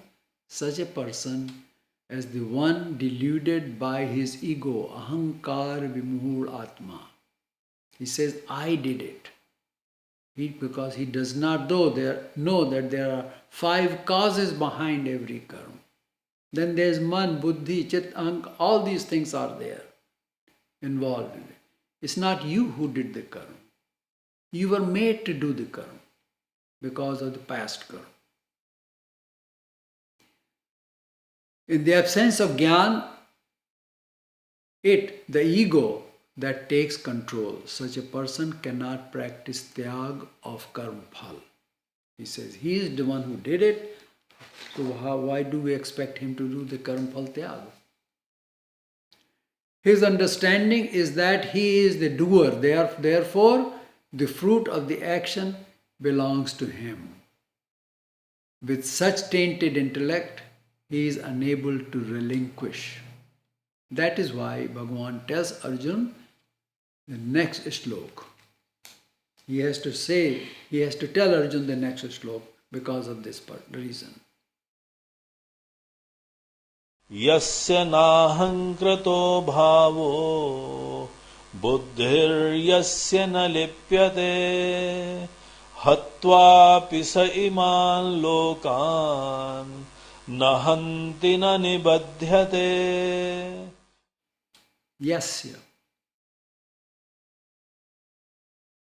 such a person as the one deluded by his ego, ahankar vimuhur atma. He says, I did it. Because he does not know that there are five causes behind every karma. Then there is man, buddhi, chit, ahank, all these things are there involved in it. It's not you who did the karma. You were made to do the karma because of the past karma. In the absence of jnana, the ego, that takes control. Such a person cannot practice tyag of karma phal. He says, he is the one who did it, so why do we expect him to do the karma phal tyag? His understanding is that he is the doer, therefore the fruit of the action belongs to him. With such tainted intellect, he is unable to relinquish. That is why Bhagavan tells Arjuna the next shlok. He has to tell Arjuna the next shlok because of this reason. Yasya nahankrato bhavo buddhiryasya na lipyate hatvapi sa iman lokan nahanti na nibadhyate. Yasya,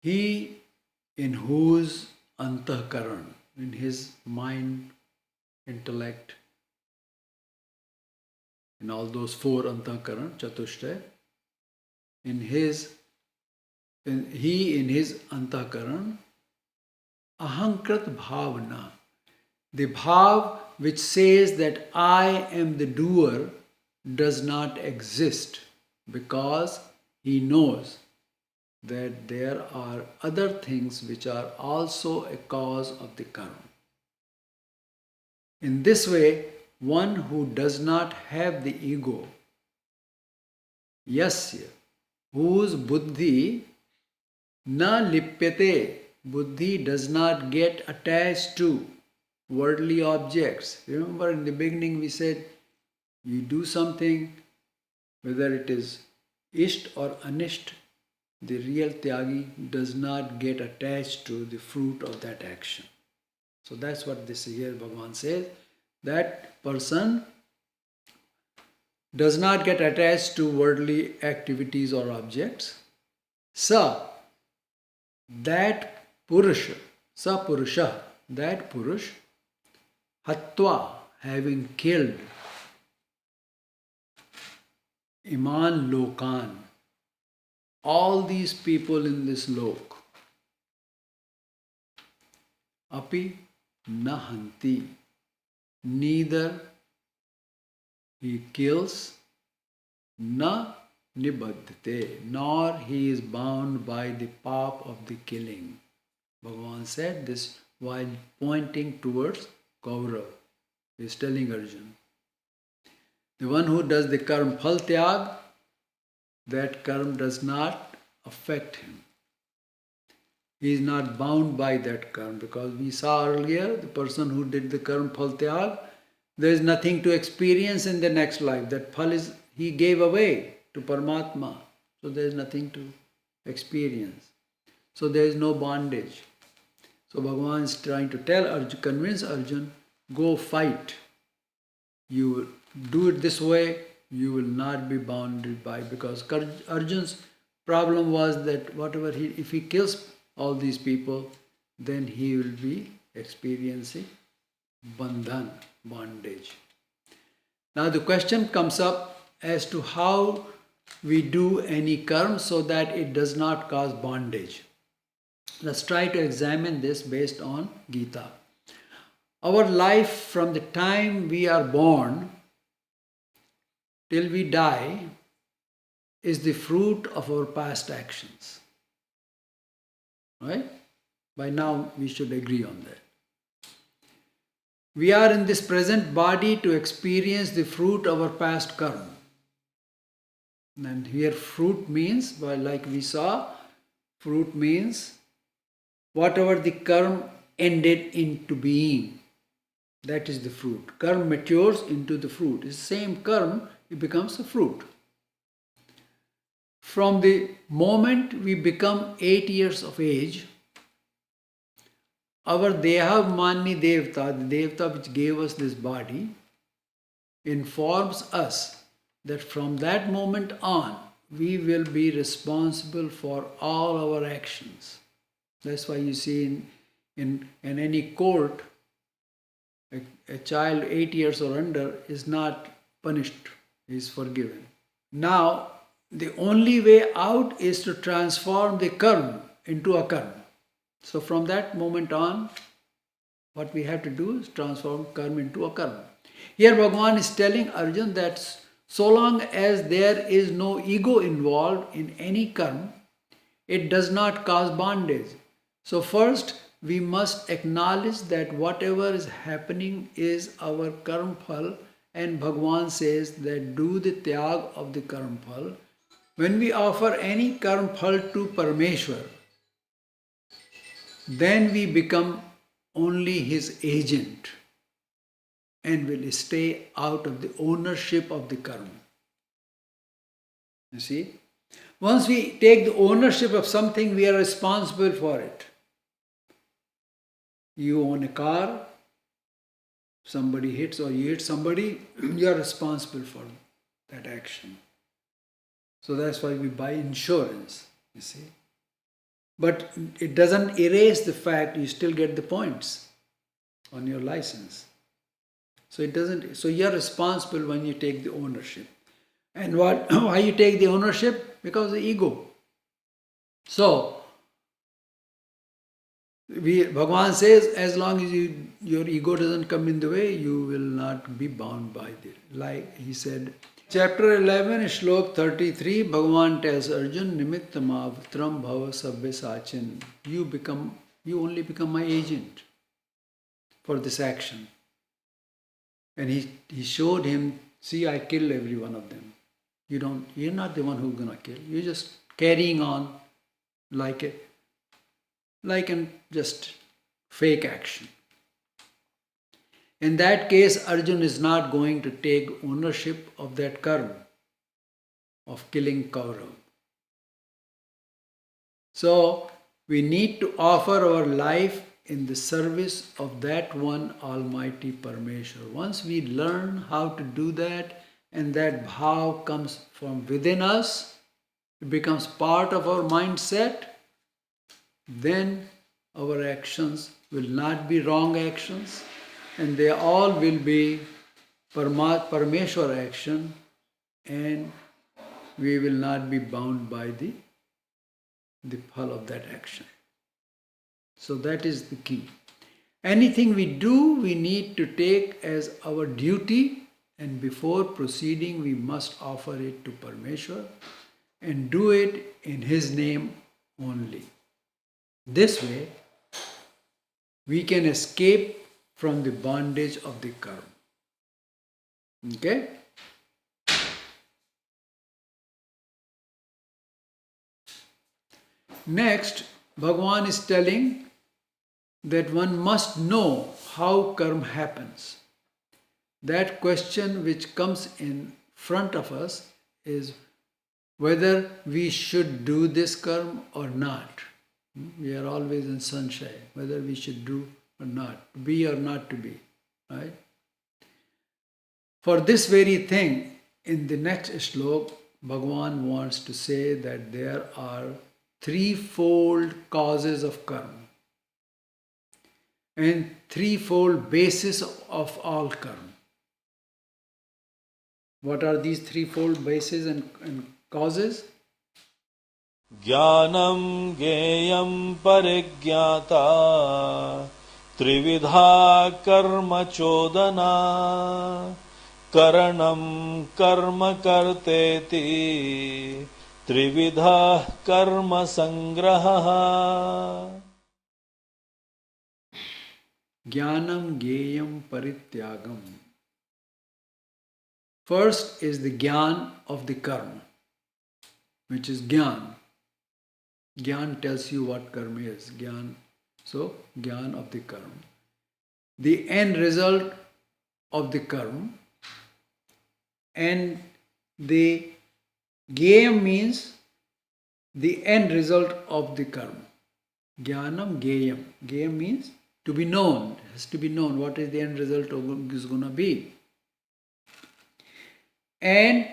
he in whose antahkaran, in his mind, intellect, in all those four antakaran, Chatushtay, in his in his antakaran, ahankrit bhavana, the bhav which says that I am the doer, does not exist, because he knows that there are other things which are also a cause of the karma. In this way, one who does not have the ego, yasya, whose buddhi na lipyate, buddhi does not get attached to worldly objects. Remember in the beginning we said, you do something, whether it is isht or anisht, the real tyagi does not get attached to the fruit of that action. So that's what this here Bhagavan says, that person does not get attached to worldly activities or objects. Sa, that Purusha, Sa Purusha, that Purush, Hatva, having killed Iman Lokan, all these people in this lok, api nahanti, neither he kills, na nibaddhate, nor he is bound by the pap of the killing. Bhagavan said this while pointing towards Kaurav. He is telling Arjuna, the one who does the karma phal tyag, that karma does not affect him. He is not bound by that karma, because we saw earlier the person who did the karma phal tyag, there is nothing to experience in the next life. That phal is he gave away to Paramatma, so there is nothing to experience. So there is no bondage. So Bhagavan is trying to tell Arjuna, convince Arjuna, go fight. You will do it this way, you will not be bounded by, because Arjuna's problem was that whatever if he kills all these people, then he will be experiencing bandhan, bondage. Now the question comes up as to how we do any karma so that it does not cause bondage. Let's try to examine this based on Gita. Our life from the time we are born till we die is the fruit of our past actions. Right? By now we should agree on that. We are in this present body to experience the fruit of our past karma. And here fruit means, well, like we saw, fruit means whatever the karma ended into being. That is the fruit. Karma matures into the fruit. It's the same karma, it becomes a fruit. From the moment we become 8 years of age, our Dehabhimani Devta, the Devta which gave us this body, informs us that from that moment on, we will be responsible for all our actions. That's why you see in any court, a child 8 years or under is not punished, he is forgiven. Now, the only way out is to transform the karma into a karma. So from that moment on, what we have to do is transform karma into a karma. Here Bhagavan is telling Arjuna that so long as there is no ego involved in any karma, it does not cause bondage. So first, we must acknowledge that whatever is happening is our karma phal, and Bhagavan says that do the tyag of the karma phal. When we offer any karma phal to Parameshwar, then we become only his agent and will stay out of the ownership of the karma. You see? Once we take the ownership of something, we are responsible for it. You own a car, somebody hits or you hit somebody, you are responsible for that action. So that's why we buy insurance, you see. But it doesn't erase the fact you still get the points on your license. So it doesn't. So you're responsible when you take the ownership. And what? Why you take the ownership? Because of the ego. So Bhagavan says, as long as your ego doesn't come in the way, you will not be bound by it. Like he said, chapter 11, Shlok 33, Bhagavan tells Arjun, Nimittam avtram bhava sabbe sachin. You only become my agent for this action. And he showed him, see, I kill every one of them. You're not the one who's gonna kill. You're just carrying on like an just fake action. In that case, Arjun is not going to take ownership of that karma of killing Kaurav. So we need to offer our life in the service of that one Almighty Parmeshwar. Once we learn how to do that, and that bhav comes from within us, it becomes part of our mindset, then our actions will not be wrong actions, and they all will be Parmeshwar action, and we will not be bound by the phal of that action. So that is the key. Anything we do, we need to take as our duty, and before proceeding, we must offer it to Parmeshwar and do it in His name only. This way, we can escape from the bondage of the karma. Okay? Next, Bhagavan is telling that one must know how karma happens. That question which comes in front of us is whether we should do this karma or not. We are always in sunshine, whether we should do or not, be or not to be, right? For this very thing, in the next shlok, Bhagavan wants to say that there are threefold causes of karma and threefold basis of all karma. What are these threefold bases and causes? Jnanam Geyam Parigyata Trividha Karma Chodana Karanam Karma Karteti Trividha Karma Sangraha. Jnanam Geyam Parityagam. First is the Gyan of the karma, which is Gyan. Gyan tells you what karma is. Gyan. So, Gyan of the karma. The end result of the karma. And the Geyam means the end result of the karma. Jnanam Geyam. Geyam means to be known. It has to be known what is the end result is going to be. And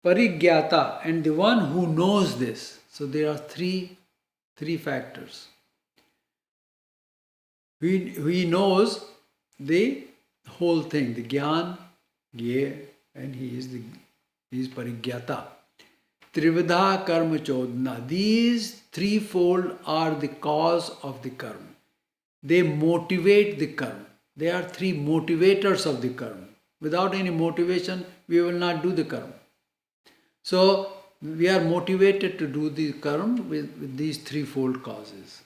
Parigyata, and the one who knows this. So there are three factors. He knows the whole thing, the Gyan, Gye, and he is Parigyata. Trividha Karma Chodna. These threefold are the cause of the karma. They motivate the karma. They are three motivators of the karma. Without any motivation, we will not do the karma. So, we are motivated to do the karma with these threefold causes.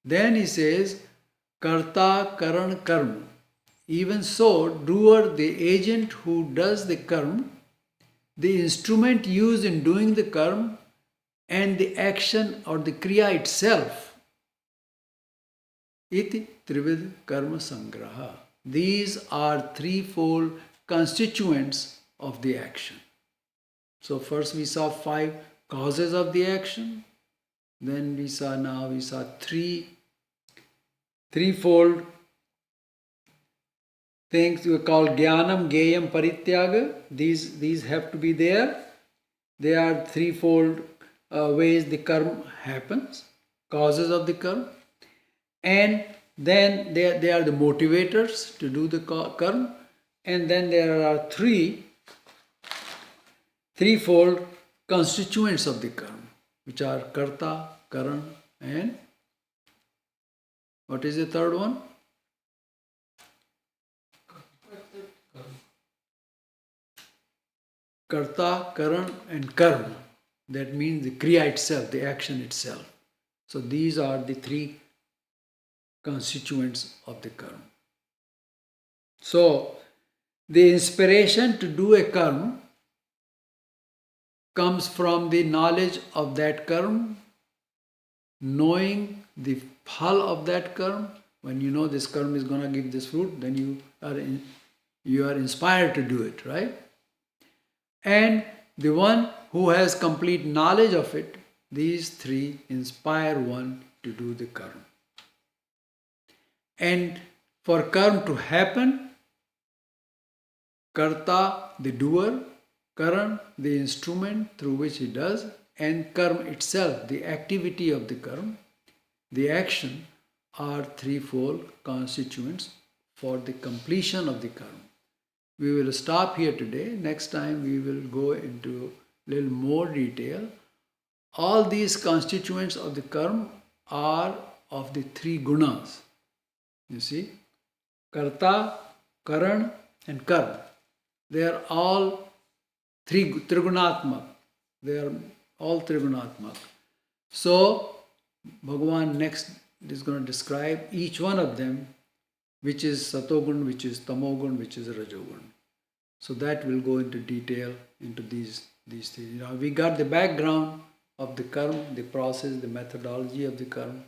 Then he says, Karta Karan Karma. Even so, doer, the agent who does the karma, the instrument used in doing the karma, and the action or the kriya itself. Iti Trividha Karma Sangraha. These are threefold constituents of the action. So first we saw 5 causes of the action. Then we saw threefold things we call Jnanam, Geyam, Parityaga. These have to be there. They are threefold ways the karma happens, causes of the karma. And then they are the motivators to do the karma. And then there are threefold constituents of the karma, which are karta, karan, and what is the third one? Karta, karan, and karma. That means the kriya itself, the action itself. So these are the three constituents of the karma. So the inspiration to do a karma comes from the knowledge of that karma, knowing the phal of that karma. When you know this karma is going to give this fruit, then you are inspired to do it, right? And the one who has complete knowledge of it, these three inspire one to do the karma. And for karma to happen, karta, the doer, karan, the instrument through which he does, and karma itself, the activity of the karma, the action, are threefold constituents for the completion of the karma. We will stop here today. Next time we will go into a little more detail. All these constituents of the karma are of the three gunas. You see, karta, karan, and karma. They are all trigunatmak. They are all trigunatmak. So, Bhagavan next is going to describe each one of them, which is satogun, which is tamogun, which is rajogun. So that will go into detail into these things. Now we got the background of the karma, the process, the methodology of the karma,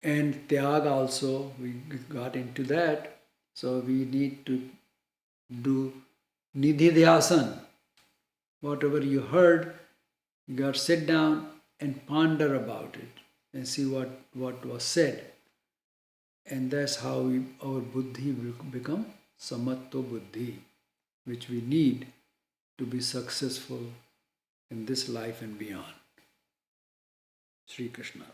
and tyag also. We got into that. So we need to do nididhyasan. Whatever you heard, you got to sit down and ponder about it and see what was said. And that's how our buddhi will become samatto buddhi, which we need to be successful in this life and beyond. Sri Krishna.